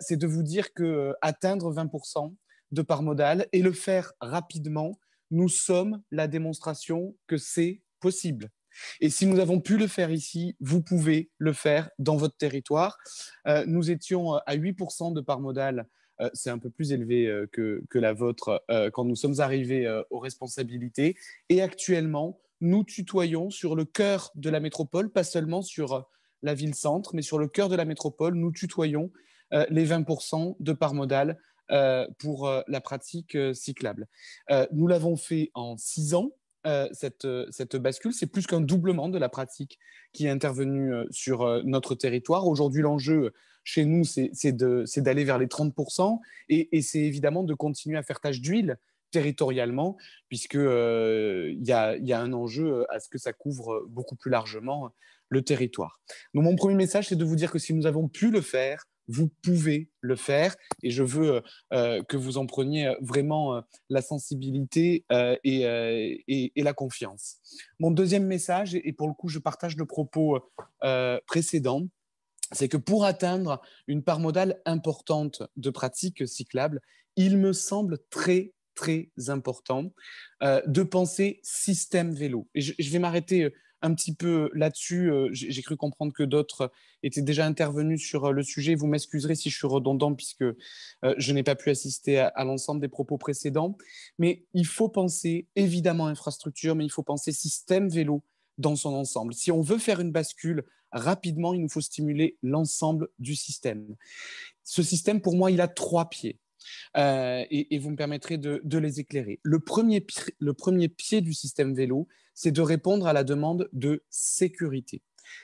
S6: c'est de vous dire qu'atteindre 20% de part modale et le faire rapidement, nous sommes la démonstration que c'est possible. Et si nous avons pu le faire ici, vous pouvez le faire dans votre territoire. Nous étions à 8% de part modale. C'est un peu plus élevé que la vôtre quand nous sommes arrivés aux responsabilités. Et actuellement, nous tutoyons sur le cœur de la métropole, pas seulement sur la ville-centre, mais sur le cœur de la métropole, nous tutoyons les 20% de part modale pour la pratique cyclable. Nous l'avons fait en 6 ans. Cette bascule, c'est plus qu'un doublement de la pratique qui est intervenue sur notre territoire. Aujourd'hui, l'enjeu chez nous, c'est d'aller vers les 30% et c'est évidemment de continuer à faire tâche d'huile territorialement, puisqu'il y a un enjeu à ce que ça couvre beaucoup plus largement le territoire. Donc, mon premier message, c'est de vous dire que si nous avons pu le faire, vous pouvez le faire et je veux que vous en preniez vraiment la sensibilité et la confiance. Mon deuxième message, et pour le coup, je partage le propos précédent, c'est que pour atteindre une part modale importante de pratiques cyclables, il me semble très important de penser système vélo. Et je vais m'arrêter un petit peu là-dessus. J'ai cru comprendre que d'autres étaient déjà intervenus sur le sujet. Vous m'excuserez si je suis redondant puisque je n'ai pas pu assister à l'ensemble des propos précédents. Mais il faut penser évidemment infrastructure, mais il faut penser système vélo dans son ensemble. Si on veut faire une bascule rapidement, il nous faut stimuler l'ensemble du système. Ce système, pour moi, il a 3 pieds. Et vous me permettrez de les éclairer. Le premier pied du système vélo, c'est de répondre à la demande de sécurité.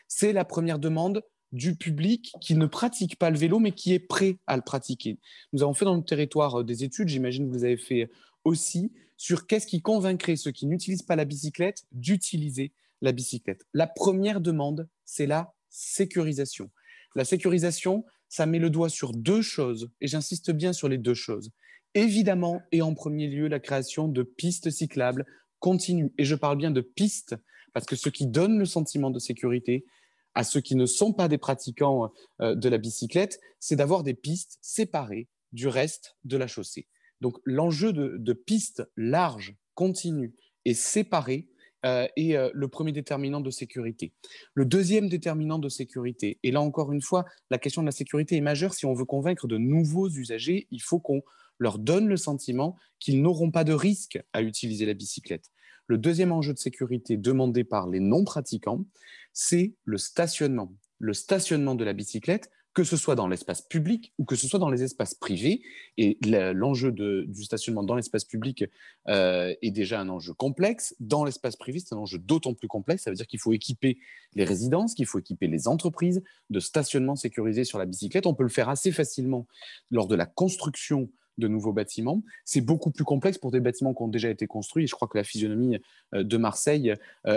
S6: C'est la première demande du public qui ne pratique pas le vélo, mais qui est prêt à le pratiquer. Nous avons fait dans notre territoire des études, j'imagine que vous les avez fait aussi, sur qu'est-ce qui convaincrait ceux qui n'utilisent pas la bicyclette d'utiliser la bicyclette. La première demande, c'est la sécurisation. La sécurisation, ça met le doigt sur 2 choses, et j'insiste bien sur les 2 choses. Évidemment, et en premier lieu, la création de pistes cyclables continues. Et je parle bien de pistes, parce que ce qui donne le sentiment de sécurité à ceux qui ne sont pas des pratiquants de la bicyclette, c'est d'avoir des pistes séparées du reste de la chaussée. Donc l'enjeu de pistes larges, continues et séparées est le premier déterminant de sécurité. Le deuxième déterminant de sécurité, et là encore une fois, la question de la sécurité est majeure. Si on veut convaincre de nouveaux usagers, il faut qu'on leur donne le sentiment qu'ils n'auront pas de risque à utiliser la bicyclette. Le deuxième enjeu de sécurité demandé par les non-pratiquants, c'est le stationnement. Le stationnement de la bicyclette, que ce soit dans l'espace public ou que ce soit dans les espaces privés. Et l'enjeu du stationnement dans l'espace public est déjà un enjeu complexe. Dans l'espace privé, c'est un enjeu d'autant plus complexe. Ça veut dire qu'il faut équiper les résidences, qu'il faut équiper les entreprises de stationnement sécurisé sur la bicyclette. On peut le faire assez facilement lors de la construction de nouveaux bâtiments. C'est beaucoup plus complexe pour des bâtiments qui ont déjà été construits. Et je crois que la physionomie de Marseille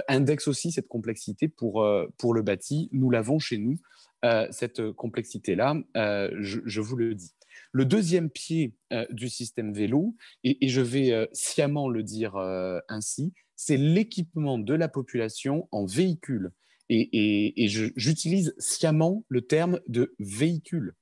S6: indexe aussi cette complexité pour le bâti. Nous l'avons chez nous, cette complexité-là, je vous le dis. Le deuxième pied du système vélo, et je vais sciemment le dire ainsi, c'est l'équipement de la population en véhicules. Et j'utilise sciemment le terme de véhicule.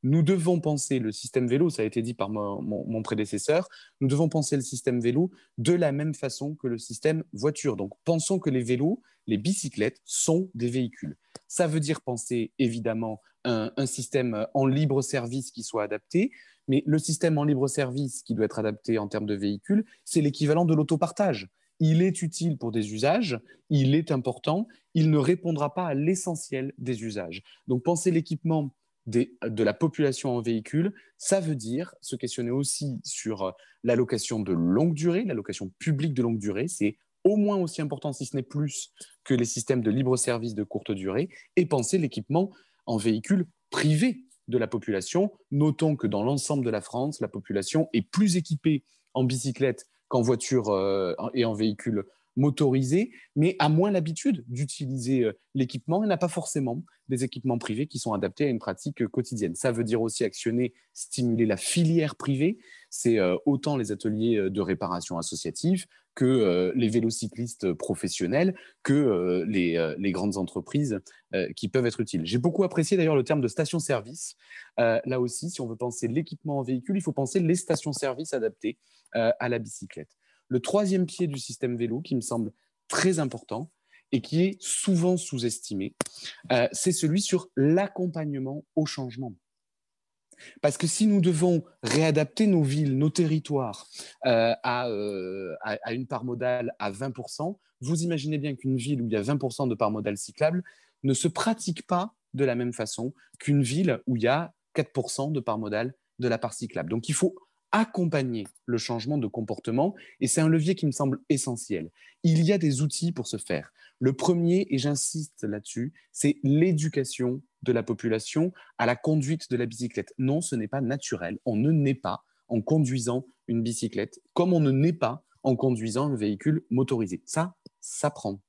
S6: Nous devons penser le système vélo, ça a été dit par mon prédécesseur, nous devons penser le système vélo de la même façon que le système voiture. Donc pensons que les vélos, les bicyclettes sont des véhicules. Ça veut dire penser évidemment un système en libre service qui soit adapté, mais le système en libre service qui doit être adapté en termes de véhicules, c'est l'équivalent de l'autopartage. Il est utile pour des usages, il est important, il ne répondra pas à l'essentiel des usages. Donc penser l'équipement de la population en véhicule, ça veut dire se questionner aussi sur l'allocation de longue durée, l'allocation publique de longue durée, c'est au moins aussi important, si ce n'est plus, que les systèmes de libre-service de courte durée, et penser l'équipement en véhicule privé de la population. Notons que dans l'ensemble de la France, la population est plus équipée en bicyclette qu'en voiture et en véhicule motorisé, mais a moins l'habitude d'utiliser l'équipement et n'a pas forcément des équipements privés qui sont adaptés à une pratique quotidienne. Ça veut dire aussi actionner, stimuler la filière privée. C'est autant les ateliers de réparation associatifs que les vélocyclistes professionnels, que les grandes entreprises qui peuvent être utiles. J'ai beaucoup apprécié d'ailleurs le terme de station-service. Là aussi, si on veut penser l'équipement en véhicule, il faut penser les stations-service adaptées à la bicyclette. Le troisième pied du système vélo, qui me semble très important, et qui est souvent sous-estimé, c'est celui sur l'accompagnement au changement. Parce que si nous devons réadapter nos villes, nos territoires à une part modale à 20%, vous imaginez bien qu'une ville où il y a 20% de part modale cyclable ne se pratique pas de la même façon qu'une ville où il y a 4% de part modale de la part cyclable. Donc il faut accompagner le changement de comportement et c'est un levier qui me semble essentiel. Il y a des outils pour ce faire. Le premier, et j'insiste là-dessus, c'est l'éducation de la population à la conduite de la bicyclette. Non, ce n'est pas naturel. On ne naît pas en conduisant une bicyclette, comme on ne naît pas en conduisant un véhicule motorisé. Ça s'apprend.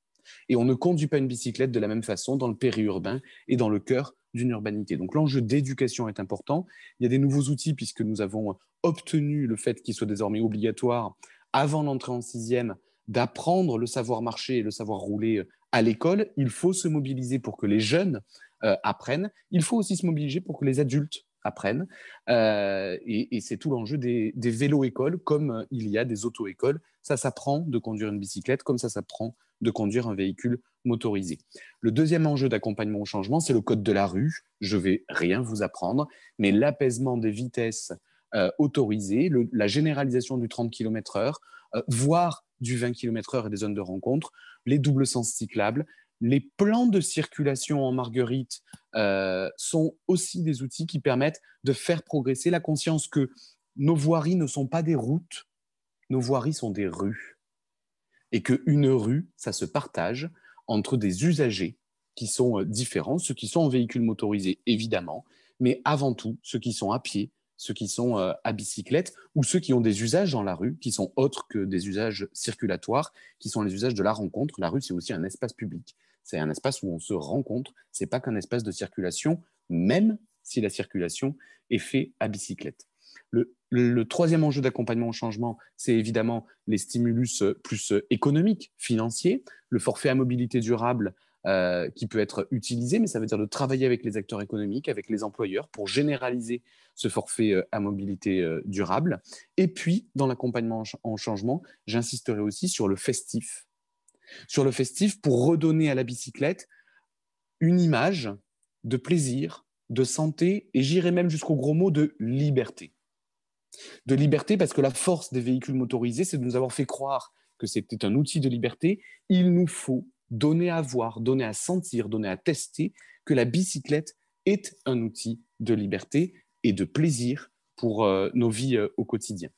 S6: Et on ne conduit pas une bicyclette de la même façon dans le périurbain et dans le cœur d'une urbanité. Donc l'enjeu d'éducation est important. Il y a des nouveaux outils puisque nous avons obtenu le fait qu'il soit désormais obligatoire avant l'entrée en sixième d'apprendre le savoir marcher et le savoir rouler à l'école. Il faut se mobiliser pour que les jeunes apprennent. Il faut aussi se mobiliser pour que les adultes apprennent. Et c'est tout l'enjeu des vélos-écoles, comme il y a des auto-écoles. Ça s'apprend de conduire une bicyclette, comme ça s'apprend de conduire un véhicule motorisé. Le deuxième enjeu d'accompagnement au changement, c'est le code de la rue. Je ne vais rien vous apprendre, mais l'apaisement des vitesses autorisées, la généralisation du 30 km/h, voire du 20 km/h et des zones de rencontre, les doubles sens cyclables, les plans de circulation en marguerite sont aussi des outils qui permettent de faire progresser la conscience que nos voiries ne sont pas des routes, nos voiries sont des rues. Et qu'une rue, ça se partage entre des usagers qui sont différents, ceux qui sont en véhicule motorisé, évidemment, mais avant tout, ceux qui sont à pied, ceux qui sont à bicyclette, ou ceux qui ont des usages dans la rue, qui sont autres que des usages circulatoires, qui sont les usages de la rencontre. La rue, c'est aussi un espace public. C'est un espace où on se rencontre. Ce n'est pas qu'un espace de circulation, même si la circulation est faite à bicyclette. Le troisième enjeu d'accompagnement au changement, c'est évidemment les stimulus plus économiques, financiers, le forfait à mobilité durable qui peut être utilisé, mais ça veut dire de travailler avec les acteurs économiques, avec les employeurs pour généraliser ce forfait à mobilité durable. Et puis, dans l'accompagnement en changement, j'insisterai aussi sur le festif. Sur le festif pour redonner à la bicyclette une image de plaisir, de santé et j'irai même jusqu'au gros mot de liberté. De liberté parce que la force des véhicules motorisés, c'est de nous avoir fait croire que c'était un outil de liberté. Il nous faut donner à voir, donner à sentir, donner à tester que la bicyclette est un outil de liberté et de plaisir pour nos vies au quotidien.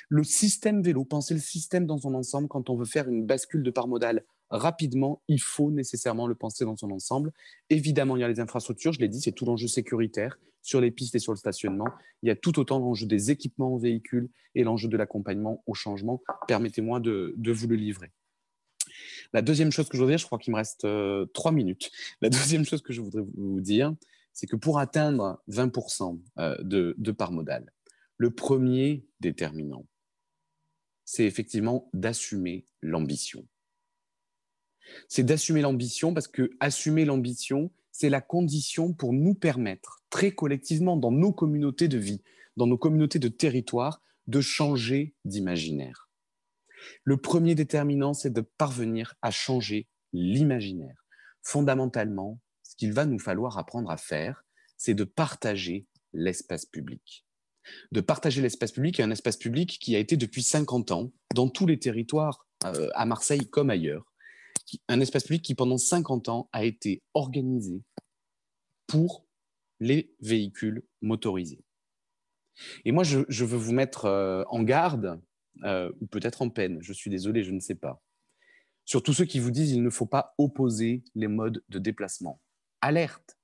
S6: Le système vélo, penser le système dans son ensemble, quand on veut faire une bascule de part modale rapidement, il faut nécessairement le penser dans son ensemble. Évidemment, il y a les infrastructures, je l'ai dit, c'est tout l'enjeu sécuritaire sur les pistes et sur le stationnement. Il y a tout autant l'enjeu des équipements en véhicule et l'enjeu de l'accompagnement au changement. Permettez-moi de vous le livrer. La deuxième chose que je voudrais dire, je crois qu'il me reste 3 minutes. La deuxième chose que je voudrais vous dire, c'est que pour atteindre 20% de part modale, le premier déterminant, c'est effectivement d'assumer l'ambition. C'est d'assumer l'ambition parce que assumer l'ambition, c'est la condition pour nous permettre très collectivement dans nos communautés de vie, dans nos communautés de territoire, de changer d'imaginaire. Le premier déterminant, c'est de parvenir à changer l'imaginaire. Fondamentalement, ce qu'il va nous falloir apprendre à faire, c'est de partager l'espace public. De partager l'espace public, un espace public qui a été depuis 50 ans, dans tous les territoires, à Marseille comme ailleurs, un espace public qui pendant 50 ans a été organisé pour les véhicules motorisés. Et moi, je veux vous mettre en garde, ou peut-être en peine, je suis désolé, je ne sais pas, sur tous ceux qui vous disent qu'il ne faut pas opposer les modes de déplacement. Alerte!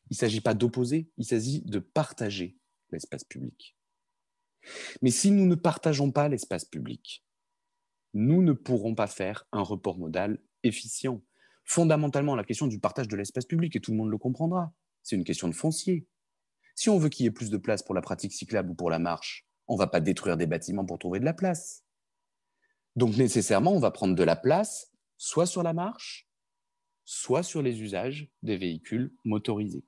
S6: Il ne s'agit pas d'opposer, il s'agit de partager l'espace public. Mais si nous ne partageons pas l'espace public, nous ne pourrons pas faire un report modal efficient. Fondamentalement, la question du partage de l'espace public, et tout le monde le comprendra, c'est une question de foncier. Si on veut qu'il y ait plus de place pour la pratique cyclable ou pour la marche, on ne va pas détruire des bâtiments pour trouver de la place. Donc nécessairement, on va prendre de la place, soit sur la marche, soit sur les usages des véhicules motorisés.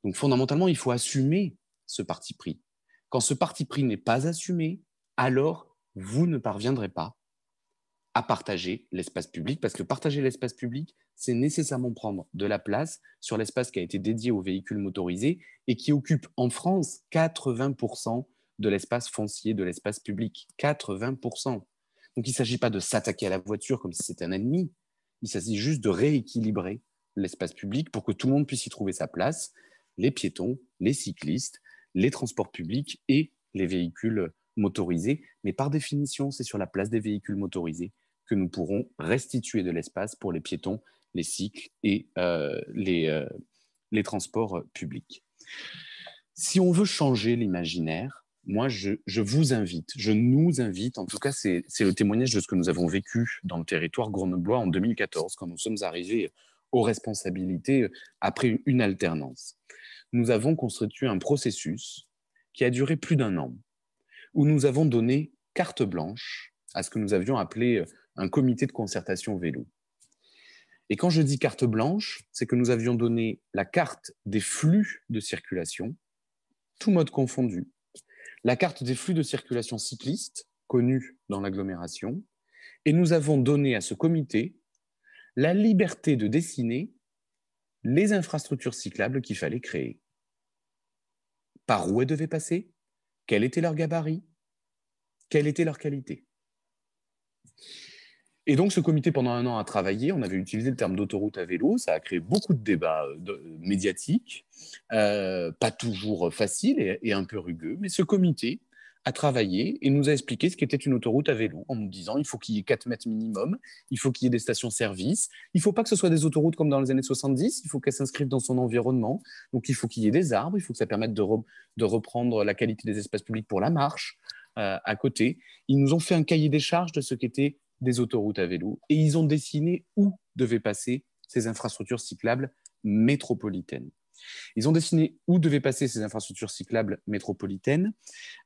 S6: Donc fondamentalement, il faut assumer ce parti pris. Quand ce parti pris n'est pas assumé, alors vous ne parviendrez pas à partager l'espace public, parce que partager l'espace public, c'est nécessairement prendre de la place sur l'espace qui a été dédié aux véhicules motorisés et qui occupe en France 80% de l'espace foncier, de l'espace public. 80%. Donc il ne s'agit pas de s'attaquer à la voiture comme si c'était un ennemi, il s'agit juste de rééquilibrer l'espace public pour que tout le monde puisse y trouver sa place, les piétons, les cyclistes, les transports publics et les véhicules motorisés. Mais par définition, c'est sur la place des véhicules motorisés que nous pourrons restituer de l'espace pour les piétons, les cycles et les transports publics. Si on veut changer l'imaginaire, moi, je vous invite, je nous invite, en tout cas, c'est le témoignage de ce que nous avons vécu dans le territoire grenoblois en 2014, quand nous sommes arrivés aux responsabilités après une alternance. Nous avons constitué un processus qui a duré plus d'1 an, où nous avons donné carte blanche à ce que nous avions appelé un comité de concertation vélo. Et quand je dis carte blanche, c'est que nous avions donné la carte des flux de circulation, tout mode confondu, la carte des flux de circulation cyclistes, connus dans l'agglomération, et nous avons donné à ce comité la liberté de dessiner les infrastructures cyclables qu'il fallait créer. Par où elles devaient passer, quel était leur gabarit, quelle était leur qualité. Et donc, ce comité, pendant 1 an, a travaillé. On avait utilisé le terme d'autoroute à vélo. Ça a créé beaucoup de débats médiatiques, pas toujours faciles et un peu rugueux. Mais ce comité a travaillé et nous a expliqué ce qu'était une autoroute à vélo, en nous disant il faut qu'il y ait 4 mètres minimum, il faut qu'il y ait des stations-service, il ne faut pas que ce soit des autoroutes comme dans les années 70, il faut qu'elles s'inscrivent dans son environnement. Donc, il faut qu'il y ait des arbres, il faut que ça permette de reprendre la qualité des espaces publics pour la marche à côté. Ils nous ont fait un cahier des charges de ce qu'étaient des autoroutes à vélo et ils ont dessiné où devaient passer ces infrastructures cyclables métropolitaines. Ils ont dessiné où devaient passer ces infrastructures cyclables métropolitaines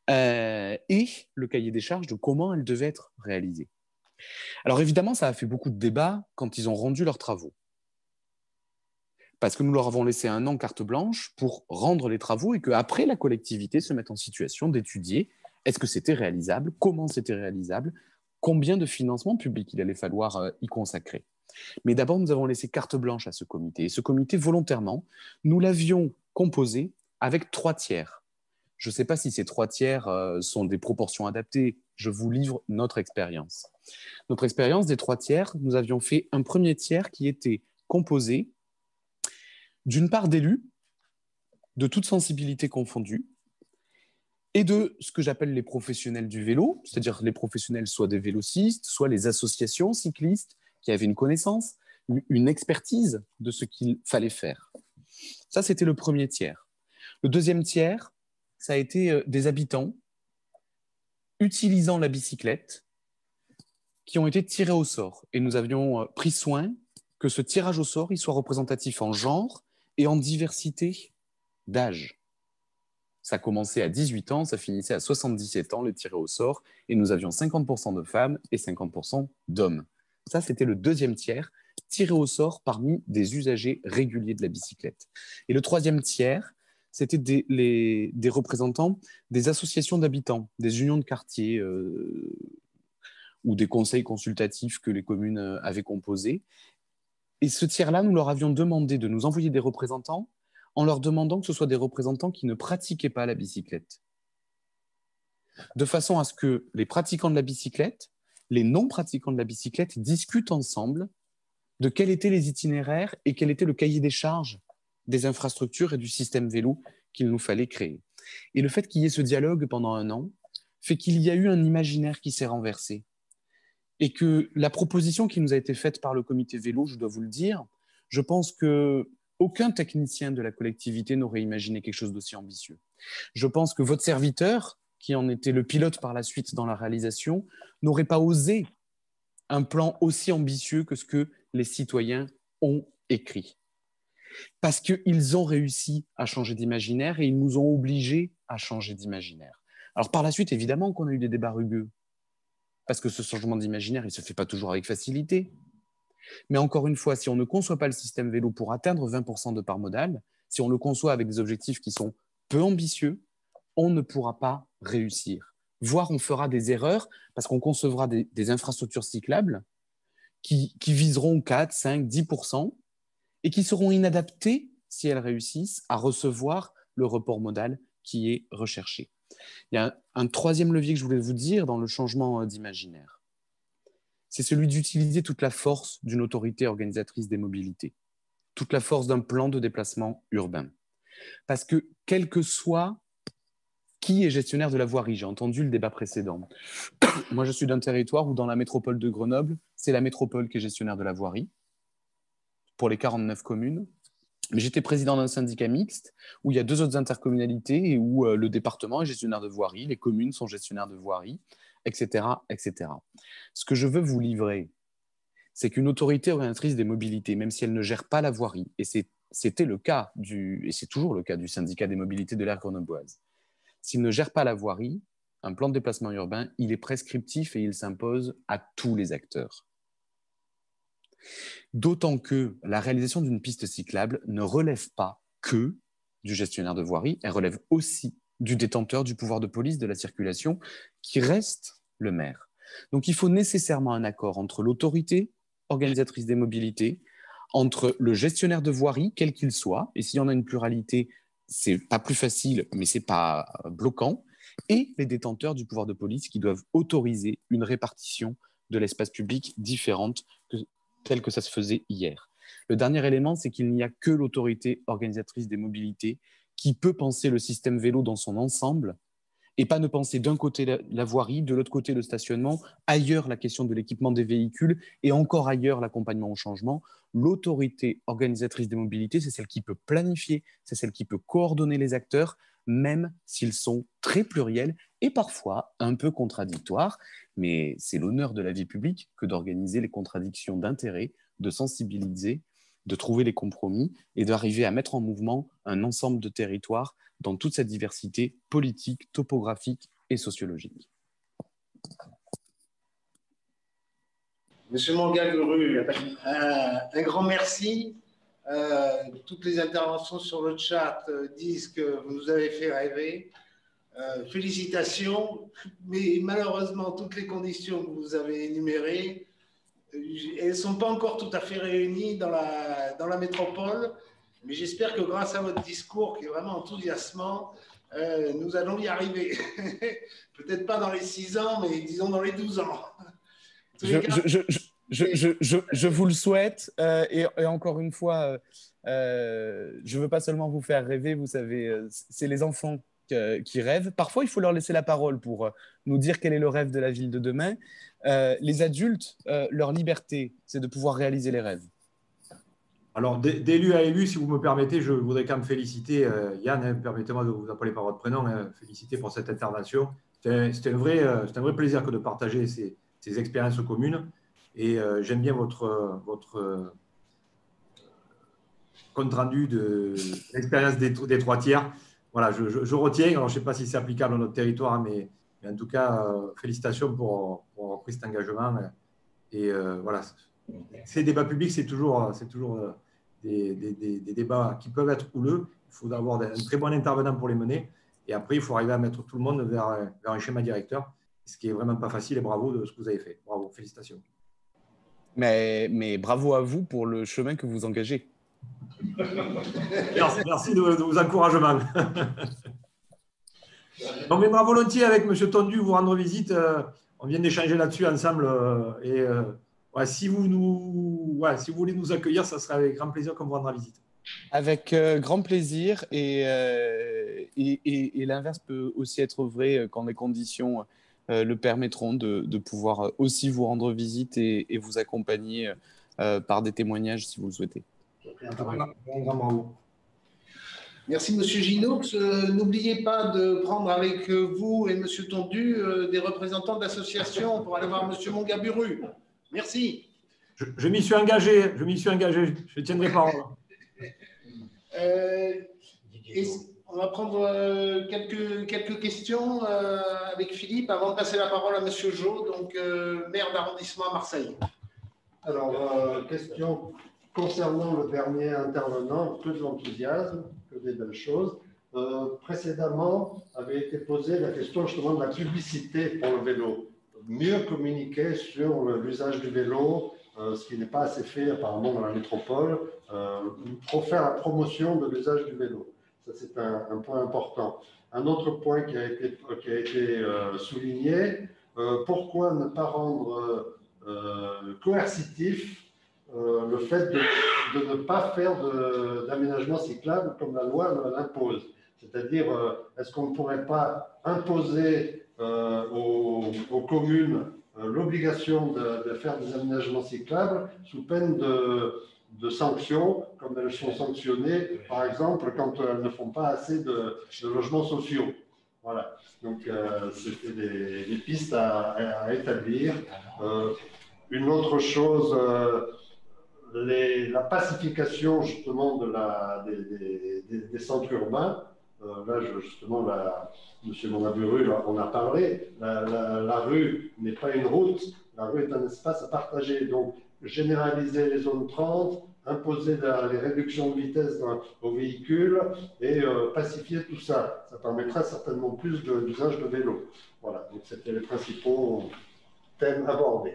S6: et le cahier des charges de comment elles devaient être réalisées. Alors évidemment, ça a fait beaucoup de débats quand ils ont rendu leurs travaux. Parce que nous leur avons laissé 1 an carte blanche pour rendre les travaux et qu'après, la collectivité se mette en situation d'étudier est-ce que c'était réalisable, comment c'était réalisable, combien de financement public il allait falloir y consacrer. Mais d'abord, nous avons laissé carte blanche à ce comité. Et ce comité, volontairement, nous l'avions composé avec 3 tiers. Je ne sais pas si ces 3 tiers sont des proportions adaptées. Je vous livre notre expérience. Notre expérience des 3 tiers, nous avions fait un premier tiers qui était composé d'une part d'élus, de toute sensibilité confondue, et de ce que j'appelle les professionnels du vélo, c'est-à-dire les professionnels soit des vélocistes, soit les associations cyclistes qui avaient une connaissance, une expertise de ce qu'il fallait faire. Ça, c'était le premier tiers. Le deuxième tiers, ça a été des habitants utilisant la bicyclette qui ont été tirés au sort. Et nous avions pris soin que ce tirage au sort il soit représentatif en genre et en diversité d'âge. Ça commençait à 18 ans, ça finissait à 77 ans, le tiré au sort, et nous avions 50% de femmes et 50% d'hommes. Ça, c'était le deuxième tiers, tiré au sort parmi des usagers réguliers de la bicyclette. Et le troisième tiers, c'était des représentants des associations d'habitants, des unions de quartier ou des conseils consultatifs que les communes avaient composés. Et ce tiers-là, nous leur avions demandé de nous envoyer des représentants en leur demandant que ce soit des représentants qui ne pratiquaient pas la bicyclette. De façon à ce que les pratiquants de la bicyclette, les non-pratiquants de la bicyclette discutent ensemble de quels étaient les itinéraires et quel était le cahier des charges des infrastructures et du système vélo qu'il nous fallait créer. Et le fait qu'il y ait ce dialogue pendant 1 an fait qu'il y a eu un imaginaire qui s'est renversé. Et que la proposition qui nous a été faite par le comité vélo, je dois vous le dire, je pense que aucun technicien de la collectivité n'aurait imaginé quelque chose d'aussi ambitieux. Je pense que votre serviteur, qui en était le pilote par la suite dans la réalisation, n'aurait pas osé un plan aussi ambitieux que ce que les citoyens ont écrit. Parce qu'ils ont réussi à changer d'imaginaire et ils nous ont obligés à changer d'imaginaire. Alors par la suite, évidemment qu'on a eu des débats rugueux, parce que ce changement d'imaginaire, il ne se fait pas toujours avec facilité. Mais encore une fois, si on ne conçoit pas le système vélo pour atteindre 20% de part modale, si on le conçoit avec des objectifs qui sont peu ambitieux, on ne pourra pas réussir. voire on fera des erreurs parce qu'on concevra des infrastructures cyclables qui viseront 4, 5, 10% et qui seront inadaptées, si elles réussissent, à recevoir le report modal qui est recherché. Il y a un troisième levier que je voulais vous dire dans le changement d'imaginaire. C'est celui d'utiliser toute la force d'une autorité organisatrice des mobilités, toute la force d'un plan de déplacement urbain. Parce que quel que soit qui est gestionnaire de la voirie, j'ai entendu le débat précédent. Moi, je suis d'un territoire où dans la métropole de Grenoble, c'est la métropole qui est gestionnaire de la voirie pour les 49 communes. Mais j'étais président d'un syndicat mixte où il y a 2 autres intercommunalités et où le département est gestionnaire de voirie, les communes sont gestionnaires de voirie, etc., etc. Ce que je veux vous livrer, c'est qu'une autorité organisatrice des mobilités, même si elle ne gère pas la voirie, et c'était le cas et c'est toujours le cas du syndicat des mobilités de l'aire grenobloise, s'il ne gère pas la voirie, un plan de déplacement urbain, il est prescriptif et il s'impose à tous les acteurs. D'autant que la réalisation d'une piste cyclable ne relève pas que du gestionnaire de voirie, elle relève aussi du détenteur du pouvoir de police de la circulation, qui reste le maire. Donc il faut nécessairement un accord entre l'autorité organisatrice des mobilités, entre le gestionnaire de voirie, quel qu'il soit, et s'il y en a une pluralité, c'est pas plus facile, mais c'est pas bloquant, et les détenteurs du pouvoir de police qui doivent autoriser une répartition de l'espace public différente telle que ça se faisait hier. Le dernier élément, c'est qu'il n'y a que l'autorité organisatrice des mobilités qui peut penser le système vélo dans son ensemble et pas ne penser d'un côté la voirie, de l'autre côté le stationnement, ailleurs la question de l'équipement des véhicules et encore ailleurs l'accompagnement au changement. L'autorité organisatrice des mobilités, c'est celle qui peut planifier, c'est celle qui peut coordonner les acteurs, même s'ils sont très pluriels et parfois un peu contradictoires. Mais c'est l'honneur de la vie publique que d'organiser les contradictions d'intérêts, de sensibiliser, de trouver les compromis et d'arriver à mettre en mouvement un ensemble de territoires dans toute cette diversité politique, topographique et sociologique.
S2: Monsieur Mongaburu, un grand merci. Toutes les interventions sur le chat disent que vous nous avez fait rêver. Félicitations, mais malheureusement, toutes les conditions que vous avez énumérées, elles ne sont pas encore tout à fait réunies dans la métropole, mais j'espère que grâce à votre discours, qui est vraiment enthousiasmant, nous allons y arriver. Peut-être pas dans les 6 ans, mais disons dans les 12 ans.
S6: Je vous le souhaite, et encore une fois, je ne veux pas seulement vous faire rêver, vous savez, c'est les enfants qui rêvent. Parfois, il faut leur laisser la parole pour nous dire quel est le rêve de la ville de demain. Les adultes, leur liberté, c'est de pouvoir réaliser les rêves.
S7: Alors, d'élu à élu, si vous me permettez, je voudrais quand même féliciter Yann, permettez-moi de vous appeler par votre prénom, féliciter pour cette intervention. C'était un vrai plaisir que de partager ces expériences communes. Et j'aime bien votre compte rendu de l'expérience des 3 tiers. Voilà, je retiens. Alors, je ne sais pas si c'est applicable dans notre territoire, mais en tout cas, félicitations pour avoir pris cet engagement. Et voilà, ces débats publics, c'est toujours des débats qui peuvent être houleux. Il faut avoir un très bon intervenant pour les mener. Et après, il faut arriver à mettre tout le monde vers un schéma directeur, ce qui n'est vraiment pas facile. Et bravo de ce que vous avez fait. Bravo, félicitations.
S6: Mais bravo à vous pour le chemin que vous engagez.
S7: Merci de vos encouragements. On viendra volontiers avec M. Tondu vous rendre visite. On vient d'échanger là-dessus ensemble. Si vous voulez nous accueillir, ça sera avec grand plaisir qu'on vous rendra visite.
S6: Avec grand plaisir. Et l'inverse peut aussi être vrai quand les conditions le permettront de pouvoir aussi vous rendre visite et vous accompagner par des témoignages si vous le souhaitez.
S2: Merci Monsieur Ginoux. N'oubliez pas de prendre avec vous et Monsieur Tondu des représentants d'associations pour aller voir Monsieur Mongaburu. Merci.
S7: Je m'y suis engagé. Je tiendrai parole.
S2: On va prendre quelques questions avec Philippe avant de passer la parole à Monsieur Jo, donc maire d'arrondissement à Marseille.
S3: Alors, question concernant le dernier intervenant, que de l'enthousiasme, que des belles choses. précédemment avait été posée la question justement de la publicité pour le vélo. Mieux communiquer sur l'usage du vélo, ce qui n'est pas assez fait apparemment dans la métropole, pour faire la promotion de l'usage du vélo. Ça, c'est un point important. Un autre point qui a été souligné, pourquoi ne pas rendre coercitif le fait de ne pas faire d'aménagement cyclable comme la loi l'impose. C'est-à-dire, est-ce qu'on ne pourrait pas imposer aux communes l'obligation de faire des aménagements cyclables sous peine de sanctions, comme elles sont sanctionnées, par exemple, quand elles ne font pas assez de logements sociaux. Voilà. Donc, c'était des pistes à établir. Une autre chose, la pacification justement des centres urbains. Là, justement, M. Mongaburu en a parlé. La rue n'est pas une route, la rue est un espace à partager. Donc, généraliser les zones 30, imposer les réductions de vitesse aux véhicules et pacifier tout ça. Ça permettra certainement plus d'usage de vélo. Voilà, donc c'était les principaux thèmes abordés.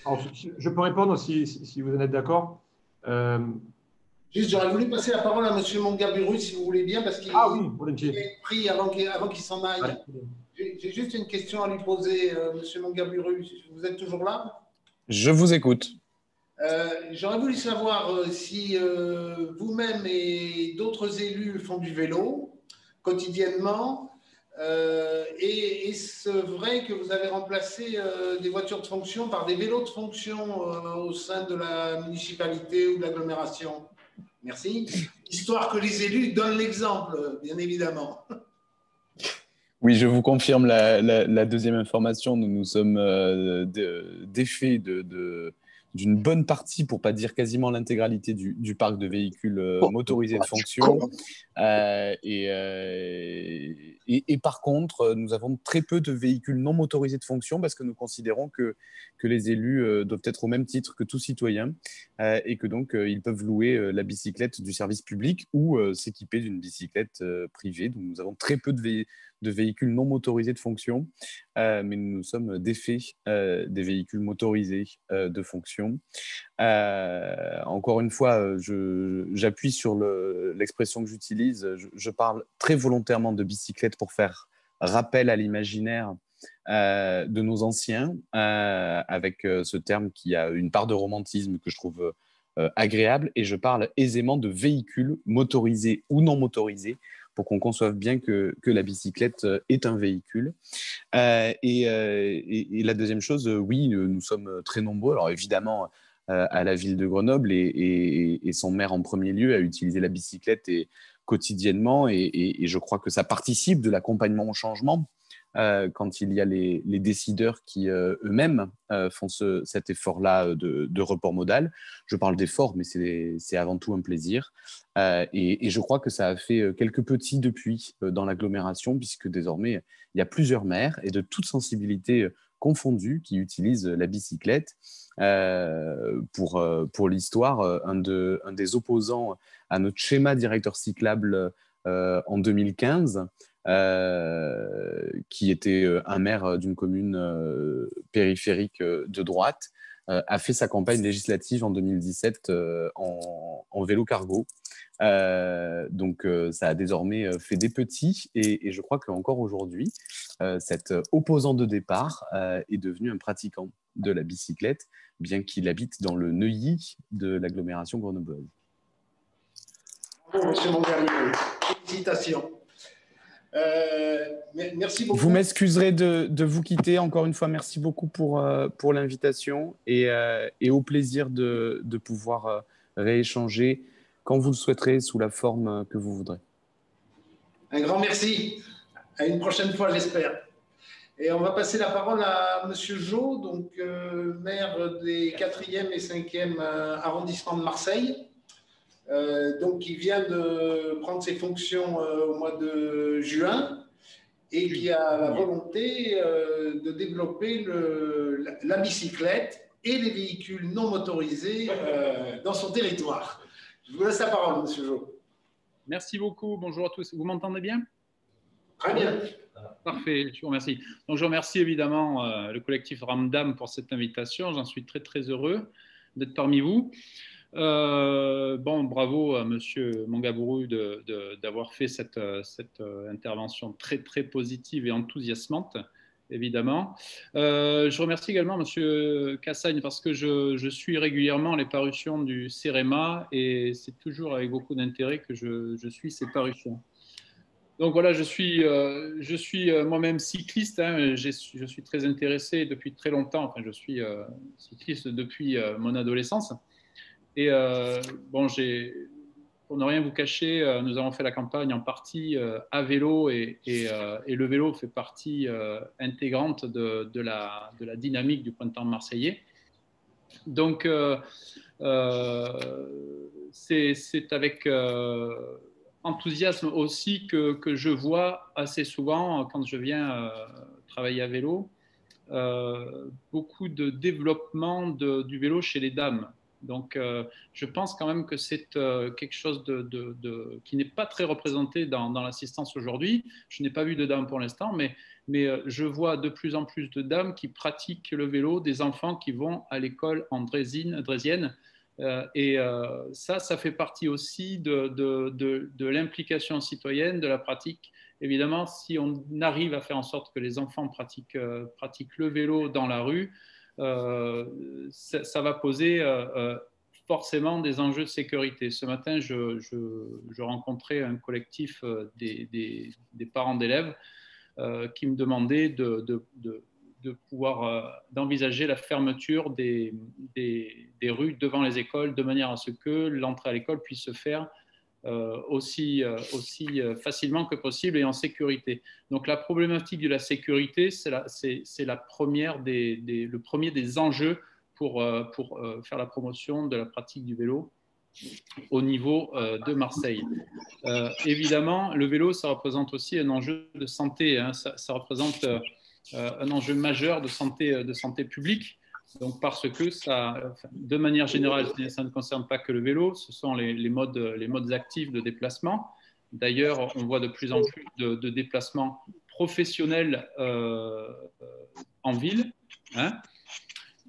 S7: Alors, je peux répondre si vous en êtes d'accord.
S2: Juste, j'aurais voulu passer la parole à M. Mongaburu, si vous voulez bien, parce qu'il est pris avant qu'il s'en aille. Ouais. J'ai juste une question à lui poser, M. Mongaburu. Vous êtes toujours là?
S6: Je vous écoute.
S2: J'aurais voulu savoir si vous-même et d'autres élus font du vélo quotidiennement. Et est-ce vrai que vous avez remplacé des voitures de fonction par des vélos de fonction au sein de la municipalité ou de l'agglomération? Merci. Histoire que les élus donnent l'exemple, bien évidemment.
S6: Oui, je vous confirme la deuxième information. Nous sommes défaits d'une bonne partie, pour ne pas dire quasiment l'intégralité du parc de véhicules motorisés de fonction. Et par contre, nous avons très peu de véhicules non motorisés de fonction parce que nous considérons que les élus doivent être au même titre que tout citoyen et que donc ils peuvent louer la bicyclette du service public ou s'équiper d'une bicyclette privée. Donc nous avons très peu de véhicules non motorisés de fonction, mais nous sommes défaits des véhicules motorisés de fonction. Encore une fois, j'appuie sur l'expression que j'utilise. Je parle très volontairement de bicyclette pour faire rappel à l'imaginaire de nos anciens, avec ce terme qui a une part de romantisme que je trouve agréable, et je parle aisément de véhicules motorisés ou non motorisés, pour qu'on conçoive bien que la bicyclette est un véhicule. Et la deuxième chose, oui, nous sommes très nombreux. Alors évidemment, à la ville de Grenoble et son maire en premier lieu a utilisé la bicyclette quotidiennement et je crois que ça participe de l'accompagnement au changement quand il y a les décideurs qui eux-mêmes font cet effort-là de report modal. Je parle d'effort, mais c'est avant tout un plaisir. Et je crois que ça a fait quelques petits depuis dans l'agglomération, puisque désormais, il y a plusieurs maires et de toutes sensibilités confondues qui utilisent la bicyclette. Pour l'histoire, un des opposants à notre schéma directeur cyclable en 2015, qui était un maire d'une commune périphérique de droite, a fait sa campagne législative en 2017 en vélo cargo. Donc, ça a désormais fait des petits et je crois qu'encore aujourd'hui, cet opposant de départ est devenu un pratiquant de la bicyclette, bien qu'il habite dans le Neuilly de l'agglomération grenobloise.
S2: Bon, monsieur Mongaburu, félicitations. Merci beaucoup.
S6: Vous m'excuserez de vous quitter. Encore une fois, merci beaucoup pour l'invitation et au plaisir de pouvoir rééchanger quand vous le souhaiterez, sous la forme que vous voudrez.
S2: Un grand merci. À une prochaine fois, j'espère. Et on va passer la parole à M. Jo, donc maire des 4e et 5e arrondissements de Marseille. Donc, qui vient de prendre ses fonctions au mois de juin et qui a la volonté de développer la bicyclette et les véhicules non motorisés dans son territoire. Je vous laisse la parole, M. Jo.
S8: Merci beaucoup. Bonjour à tous. Vous m'entendez bien?
S2: Très bien.
S8: Parfait, je vous remercie. Donc, je remercie évidemment le collectif Ramdam pour cette invitation. J'en suis très, très heureux d'être parmi vous. Bon, bravo à Monsieur Mangabourou d'avoir fait cette intervention très, très positive et enthousiasmante, évidemment. Je remercie également Monsieur Cassagne parce que je suis régulièrement les parutions du CEREMA et c'est toujours avec beaucoup d'intérêt que je suis ces parutions. Donc voilà, je suis moi-même cycliste, hein, je suis très intéressé depuis très longtemps, enfin je suis cycliste depuis mon adolescence. Et bon, pour ne rien vous cacher, nous avons fait la campagne en partie à vélo et le vélo fait partie intégrante de la dynamique du printemps marseillais. Donc, c'est avec enthousiasme aussi que je vois assez souvent, quand je viens travailler à vélo, beaucoup de développement du vélo chez les dames. Donc, je pense quand même que c'est quelque chose qui n'est pas très représenté dans l'assistance aujourd'hui. Je n'ai pas vu de dames pour l'instant, mais je vois de plus en plus de dames qui pratiquent le vélo, des enfants qui vont à l'école en draisienne. Ça fait partie aussi de l'implication citoyenne, de la pratique. Évidemment, si on arrive à faire en sorte que les enfants pratiquent le vélo dans la rue, ça va poser forcément des enjeux de sécurité. Ce matin, je rencontrais un collectif des parents d'élèves qui me demandaient d'envisager la fermeture des rues devant les écoles de manière à ce que l'entrée à l'école puisse se faire aussi facilement que possible et en sécurité. Donc la problématique de la sécurité, c'est le premier des enjeux pour faire la promotion de la pratique du vélo au niveau de Marseille. Évidemment, le vélo, ça représente aussi un enjeu de santé, hein. Ça représente un enjeu majeur de santé publique. Donc, parce que de manière générale, ça ne concerne pas que le vélo, ce sont les modes actifs de déplacement. D'ailleurs, on voit de plus en plus de déplacements professionnels en ville, hein.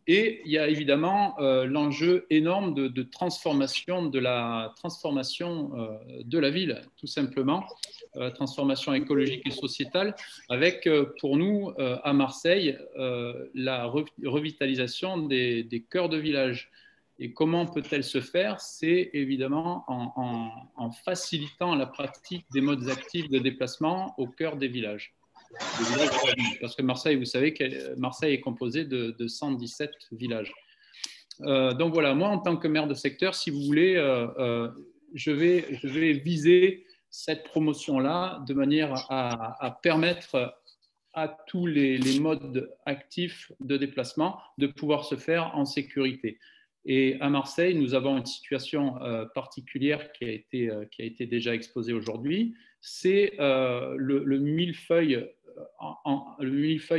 S8: Et il y a évidemment l'enjeu énorme de transformation de la ville, tout simplement, transformation écologique et sociétale, avec pour nous à Marseille la revitalisation des cœurs de village. Et comment peut-elle se faire? C'est évidemment en facilitant la pratique des modes actifs de déplacement au cœur des villages. Parce que Marseille, vous savez que Marseille est composée de 117 villages. Donc voilà, moi en tant que maire de secteur, si vous voulez, je vais viser cette promotion-là de manière à permettre à tous les modes actifs de déplacement de pouvoir se faire en sécurité. Et à Marseille, nous avons une situation particulière qui a été déjà exposée aujourd'hui. C'est le millefeuille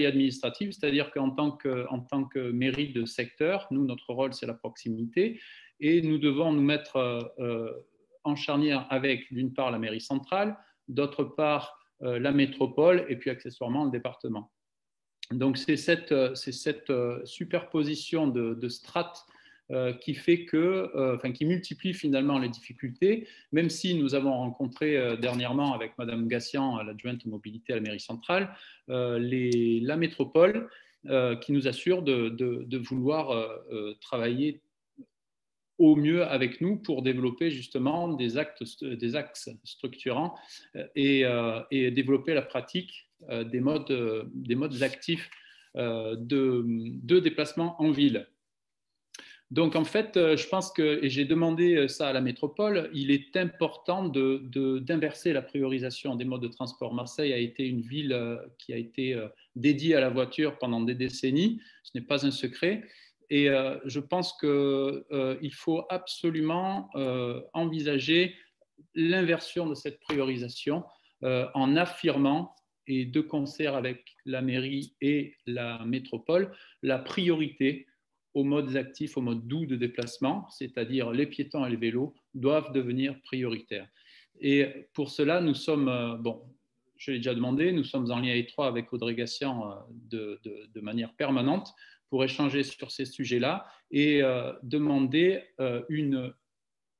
S8: administratif, c'est-à-dire qu'en tant que mairie de secteur, notre rôle, c'est la proximité, et nous devons nous mettre en charnière avec, d'une part, la mairie centrale, d'autre part, la métropole, et puis accessoirement le département. Donc, c'est cette superposition de strates qui fait qui multiplie finalement les difficultés, même si nous avons rencontré dernièrement avec Madame Gassian, l'adjointe mobilité à la mairie centrale, la métropole qui nous assure de vouloir travailler au mieux avec nous pour développer justement des axes structurants et développer la pratique des modes actifs de déplacement en ville. Donc, en fait, je pense que, et j'ai demandé ça à la métropole, il est important d'inverser la priorisation des modes de transport. Marseille a été une ville qui a été dédiée à la voiture pendant des décennies, ce n'est pas un secret. Et je pense qu'il faut absolument envisager l'inversion de cette priorisation en affirmant, et de concert avec la mairie et la métropole, la priorité aux modes actifs, aux modes doux de déplacement, c'est-à-dire les piétons et les vélos, doivent devenir prioritaires. Et pour cela, nous sommes, bon, je l'ai déjà demandé, nous sommes en lien étroit avec Audrey Gassian de manière permanente pour échanger sur ces sujets-là et demander une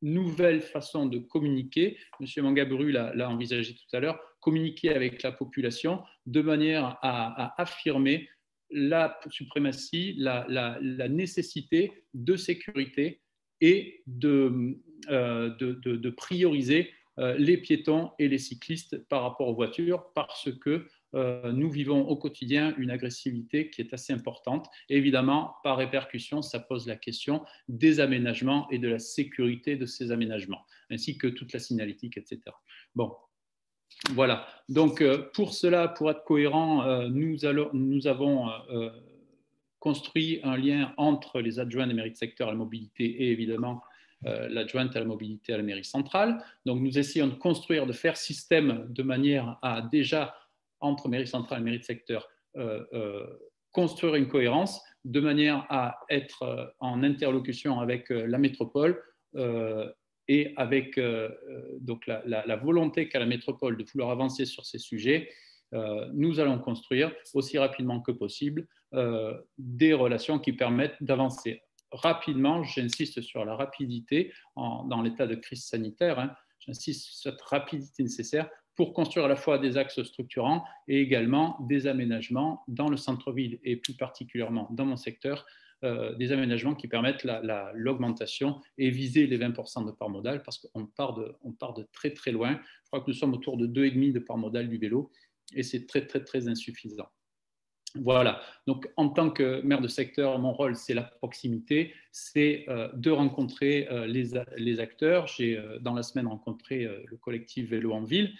S8: nouvelle façon de communiquer. Monsieur Mangaburu l'a envisagé tout à l'heure, communiquer avec la population de manière à affirmer la suprématie, la nécessité de sécurité et de prioriser les piétons et les cyclistes par rapport aux voitures parce que nous vivons au quotidien une agressivité qui est assez importante. Et évidemment, par répercussion, ça pose la question des aménagements et de la sécurité de ces aménagements, ainsi que toute la signalétique, etc. Bon, voilà. Donc, pour cela, pour être cohérent, nous avons construit un lien entre les adjoints des mairies de secteur à la mobilité et évidemment l'adjointe à la mobilité à la mairie centrale. Donc, nous essayons de construire, de faire système de manière à déjà, entre mairie centrale et mairie de secteur, construire une cohérence de manière à être en interlocution avec la métropole et avec donc la volonté qu'a la métropole de vouloir avancer sur ces sujets. Nous allons construire aussi rapidement que possible des relations qui permettent d'avancer rapidement. J'insiste sur la rapidité dans l'état de crise sanitaire, hein, j'insiste sur cette rapidité nécessaire pour construire à la fois des axes structurants et également des aménagements dans le centre-ville et plus particulièrement dans mon secteur, des aménagements qui permettent l'augmentation et viser les 20% de part modale parce qu'on part de très très loin. Je crois que nous sommes autour de 2,5 de part modale du vélo et c'est très très très insuffisant. Voilà, donc en tant que maire de secteur, mon rôle c'est la proximité, c'est de rencontrer les acteurs. J'ai dans la semaine rencontré le collectif Vélo en Ville,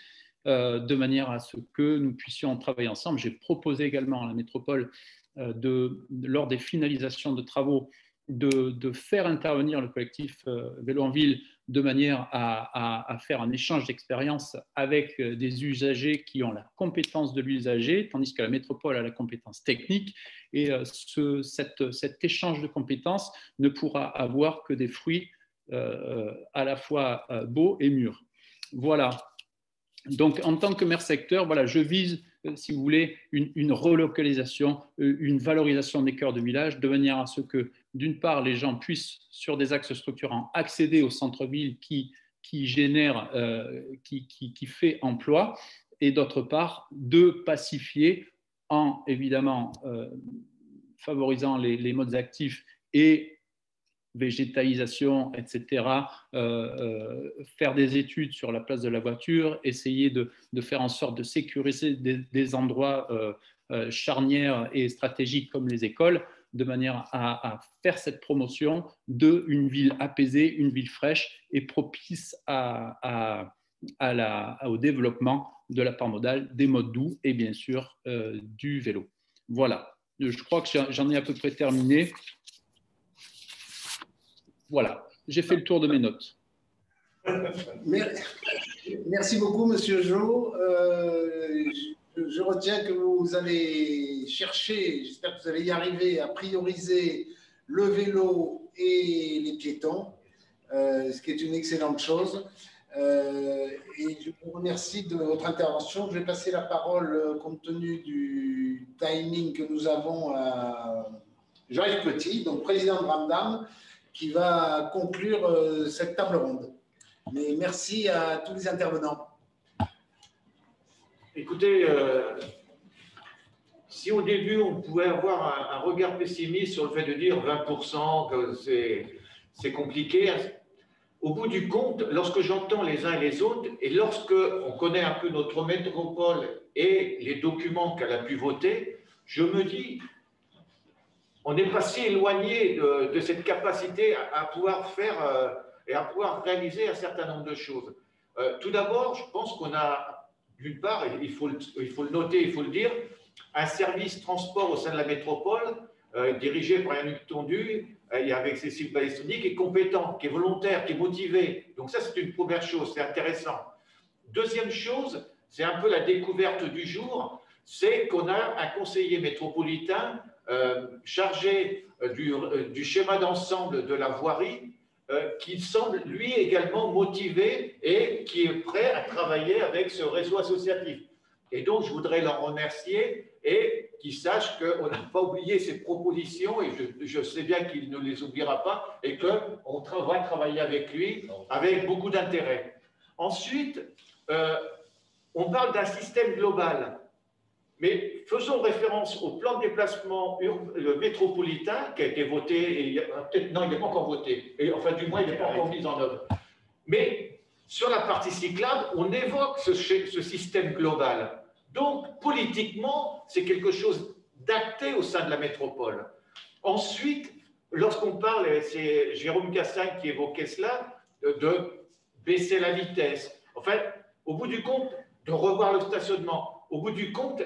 S8: de manière à ce que nous puissions travailler ensemble. J'ai proposé également à la métropole, lors des finalisations de travaux, de faire intervenir le collectif Vélo en Ville de manière à faire un échange d'expériences avec des usagers qui ont la compétence de l'usager, tandis que la métropole a la compétence technique. Et cet échange de compétences ne pourra avoir que des fruits à la fois beaux et mûrs. Voilà. Donc, en tant que maire secteur, voilà, je vise, si vous voulez, une relocalisation, une valorisation des cœurs de village, de manière à ce que, d'une part, les gens puissent, sur des axes structurants, accéder au centre-ville qui génère, qui fait emploi, et d'autre part, de pacifier en, évidemment, favorisant les modes actifs et végétalisation, etc., faire des études sur la place de la voiture, essayer de faire en sorte de sécuriser des endroits charnières et stratégiques comme les écoles, de manière à faire cette promotion d'une ville apaisée, une ville fraîche et propice au développement de la part modale, des modes doux et bien sûr du vélo. Voilà, je crois que j'en ai à peu près terminé. Voilà, j'ai fait le tour de mes notes.
S2: Merci beaucoup, Monsieur Jo. Je retiens que vous allez chercher, j'espère que vous allez y arriver, à prioriser le vélo et les piétons, ce qui est une excellente chose. Et je vous remercie de votre intervention. Je vais passer la parole, compte tenu du timing que nous avons, à Jean-Yves Petit, donc président de Ramdam, qui va conclure cette table ronde. Mais merci à tous les intervenants.
S1: Écoutez, si au début on pouvait avoir un regard pessimiste sur le fait de dire 20%, que c'est compliqué, au bout du compte, lorsque j'entends les uns et les autres, et lorsque on connaît un peu notre métropole et les documents qu'elle a pu voter, je me dis, on n'est pas si éloigné de cette capacité à pouvoir faire et à pouvoir réaliser un certain nombre de choses. Tout d'abord, je pense qu'on a, d'une part, il faut le noter, il faut le dire, un service transport au sein de la métropole dirigé par Yannick Tondu et avec Cécile Palestrinier, qui est compétent, qui est volontaire, qui est motivé. Donc ça, c'est une première chose, c'est intéressant. Deuxième chose, c'est un peu la découverte du jour, c'est qu'on a un conseiller métropolitain chargé du schéma d'ensemble de la voirie
S9: qui semble lui également motivé et qui est prêt à travailler avec ce réseau associatif. Et donc, je voudrais l'en remercier et qu'il sache qu'on n'a pas oublié ses propositions et je sais bien qu'il ne les oubliera pas et qu'on va travailler avec lui avec beaucoup d'intérêt. Ensuite, on parle d'un système global, mais faisons référence au plan de déplacement métropolitain qui a été voté, non, il n'est pas encore voté, et, enfin du moins il n'est pas encore mis en œuvre. Mais sur la partie cyclable, on évoque ce système global. Donc, politiquement, c'est quelque chose d'acté au sein de la métropole. Ensuite, lorsqu'on parle, et c'est Jérôme Cassagne qui évoquait cela, de baisser la vitesse. En fait, au bout du compte, de revoir le stationnement. Au bout du compte,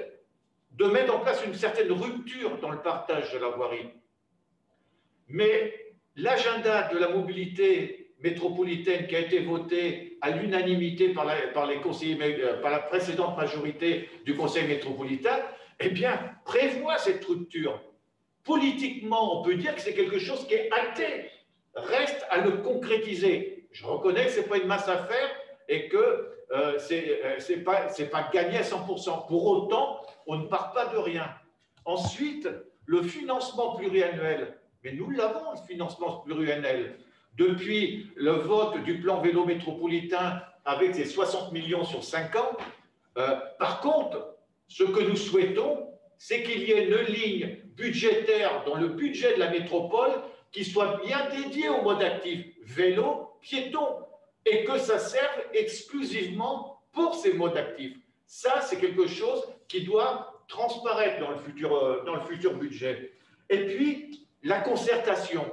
S9: de mettre en place une certaine rupture dans le partage de la voirie. Mais l'agenda de la mobilité métropolitaine qui a été voté à l'unanimité par les conseillers, par la précédente majorité du Conseil métropolitain, eh bien, prévoit cette rupture. Politiquement, on peut dire que c'est quelque chose qui est acté. Reste à le concrétiser. Je reconnais que ce n'est pas une mince affaire et que c'est pas gagné à 100%. Pour autant, on ne part pas de rien. Ensuite, le financement pluriannuel. Mais nous l'avons, le financement pluriannuel. Depuis le vote du plan vélo métropolitain avec ses 60 millions sur 5 ans. Par contre, ce que nous souhaitons, c'est qu'il y ait une ligne budgétaire dans le budget de la métropole qui soit bien dédiée au mode actif vélo, piéton, et que ça serve exclusivement pour ces modes actifs. Ça, c'est quelque chose qui doit transparaître dans le futur budget. Et puis, la concertation.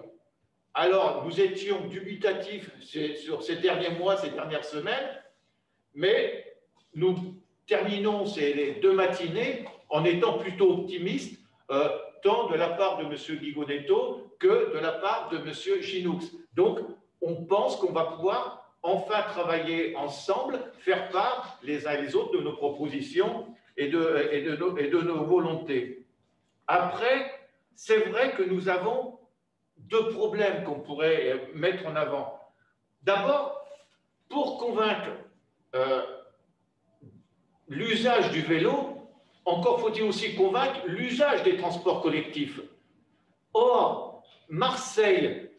S9: Alors, nous étions dubitatifs sur ces derniers mois, ces dernières semaines, mais nous terminons ces 2 matinées en étant plutôt optimistes, tant de la part de M. Guigonetto que de la part de M. Ginoux. Donc, on pense qu'on va pouvoir enfin travailler ensemble, faire part les uns et les autres de nos propositions et de nos volontés. Après, c'est vrai que nous avons 2 problèmes qu'on pourrait mettre en avant. D'abord, pour convaincre l'usage du vélo, encore faut-il aussi convaincre l'usage des transports collectifs. Or, Marseille,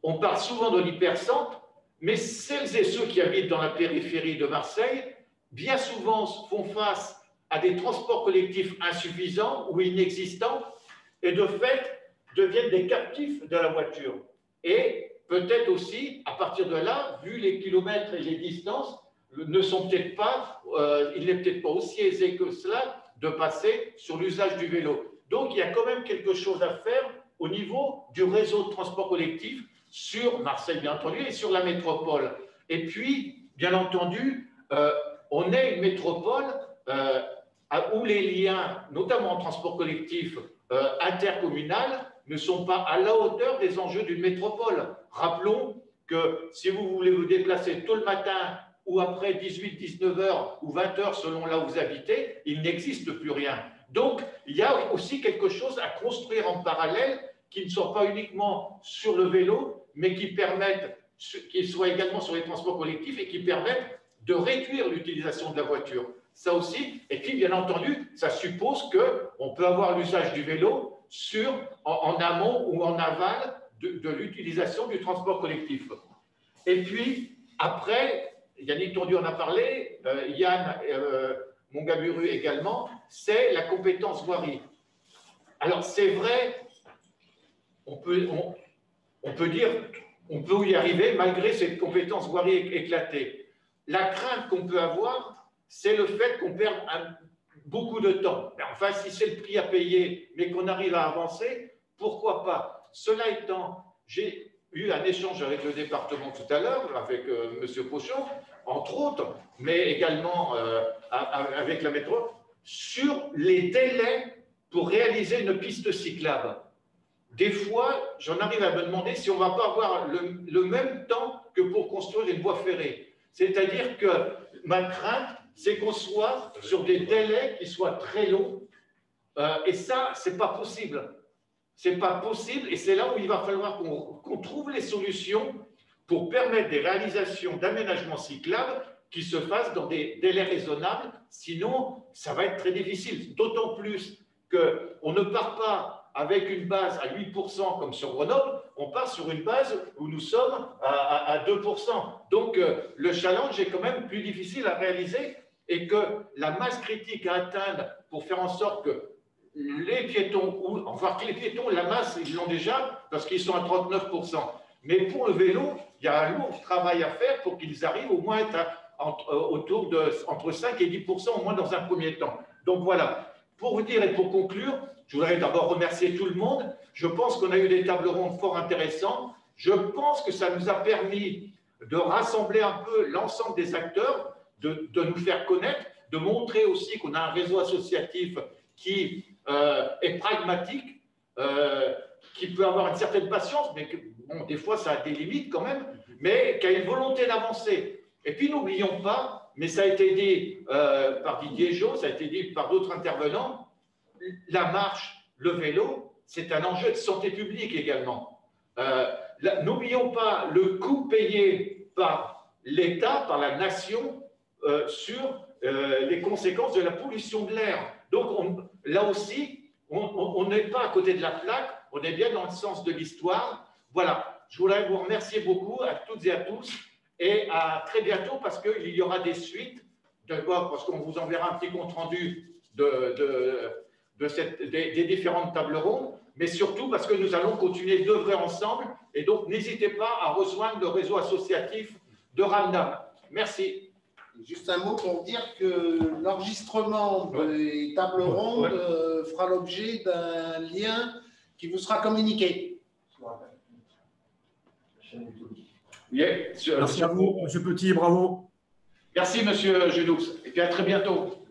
S9: on parle souvent de l'hypercentre, mais celles et ceux qui habitent dans la périphérie de Marseille, bien souvent font face à des transports collectifs insuffisants ou inexistants, et de fait, deviennent des captifs de la voiture. Et peut-être aussi, à partir de là, vu les kilomètres et les distances, il n'est peut-être pas aussi aisé que cela de passer sur l'usage du vélo. Donc, il y a quand même quelque chose à faire au niveau du réseau de transport collectif sur Marseille, bien entendu, et sur la métropole. Et puis, bien entendu, on est une métropole où les liens, notamment en transport collectif intercommunal, ne sont pas à la hauteur des enjeux d'une métropole. Rappelons que si vous voulez vous déplacer tôt le matin ou après 18, 19 heures ou 20 heures selon là où vous habitez, il n'existe plus rien. Donc, il y a aussi quelque chose à construire en parallèle qui ne soit pas uniquement sur le vélo, mais qui soit également sur les transports collectifs et qui permettent de réduire l'utilisation de la voiture. Ça aussi, et puis bien entendu, ça suppose qu'on peut avoir l'usage du vélo en amont ou en aval de l'utilisation du transport collectif. Et puis, après, Yannick Tondu en a parlé, Yann Mongaburu également, c'est la compétence voirie. Alors, c'est vrai, on peut dire, on peut y arriver malgré cette compétence voirie éclatée. La crainte qu'on peut avoir, c'est le fait qu'on perde beaucoup de temps. Enfin, si c'est le prix à payer, mais qu'on arrive à avancer, pourquoi pas? Cela étant, j'ai eu un échange avec le département tout à l'heure, avec M. Pochon, entre autres, mais également avec la métro, sur les délais pour réaliser une piste cyclable. Des fois, j'en arrive à me demander si on ne va pas avoir le même temps que pour construire une voie ferrée. C'est-à-dire que ma crainte, c'est qu'on soit sur des délais qui soient très longs. Et ça, ce n'est pas possible. Ce n'est pas possible et c'est là où il va falloir qu'on trouve les solutions pour permettre des réalisations d'aménagements cyclables qui se fassent dans des délais raisonnables. Sinon, ça va être très difficile. D'autant plus qu'on ne part pas avec une base à 8% comme sur Grenoble, on part sur une base où nous sommes à 2%. Donc, le challenge est quand même plus difficile à réaliser et que la masse critique à atteindre pour faire en sorte que les piétons, enfin que les piétons, la masse, ils l'ont déjà parce qu'ils sont à 39%. Mais pour le vélo, il y a un lourd travail à faire pour qu'ils arrivent au moins autour de entre 5 et 10% au moins dans un premier temps. Donc voilà, pour vous dire et pour conclure, je voudrais d'abord remercier tout le monde. Je pense qu'on a eu des tables rondes fort intéressantes. Je pense que ça nous a permis de rassembler un peu l'ensemble des acteurs, de nous faire connaître, de montrer aussi qu'on a un réseau associatif qui est pragmatique, qui peut avoir une certaine patience, mais que, bon, des fois ça a des limites quand même, mais qui a une volonté d'avancer. Et puis n'oublions pas, mais ça a été dit par Didier Jo, ça a été dit par d'autres intervenants, la marche, le vélo, c'est un enjeu de santé publique également. N'oublions pas le coût payé par l'État, par la nation, sur les conséquences de la pollution de l'air. Donc là aussi, on n'est pas à côté de la plaque, on est bien dans le sens de l'histoire. Voilà, je voudrais vous remercier beaucoup à toutes et à tous et à très bientôt parce qu'il y aura des suites. D'abord parce qu'on vous enverra un petit compte-rendu des différentes tables rondes, mais surtout parce que nous allons continuer d'œuvrer ensemble et donc n'hésitez pas à rejoindre le réseau associatif de Ramdam. Merci.
S2: Juste un mot pour dire que l'enregistrement des tables rondes fera l'objet d'un lien qui vous sera communiqué.
S7: Merci à vous, M. Petit, bravo.
S9: Merci, M. Genoux. Et puis à très bientôt.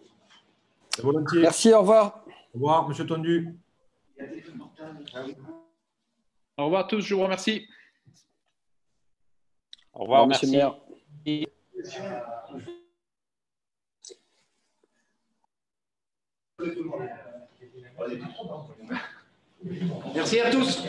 S7: Volontiers.
S5: Merci, au revoir.
S7: Au revoir, M. Tondu.
S8: Au revoir à tous, je vous remercie.
S4: Au revoir,
S5: Monsieur
S4: merci.
S5: le maire.
S2: Merci à tous.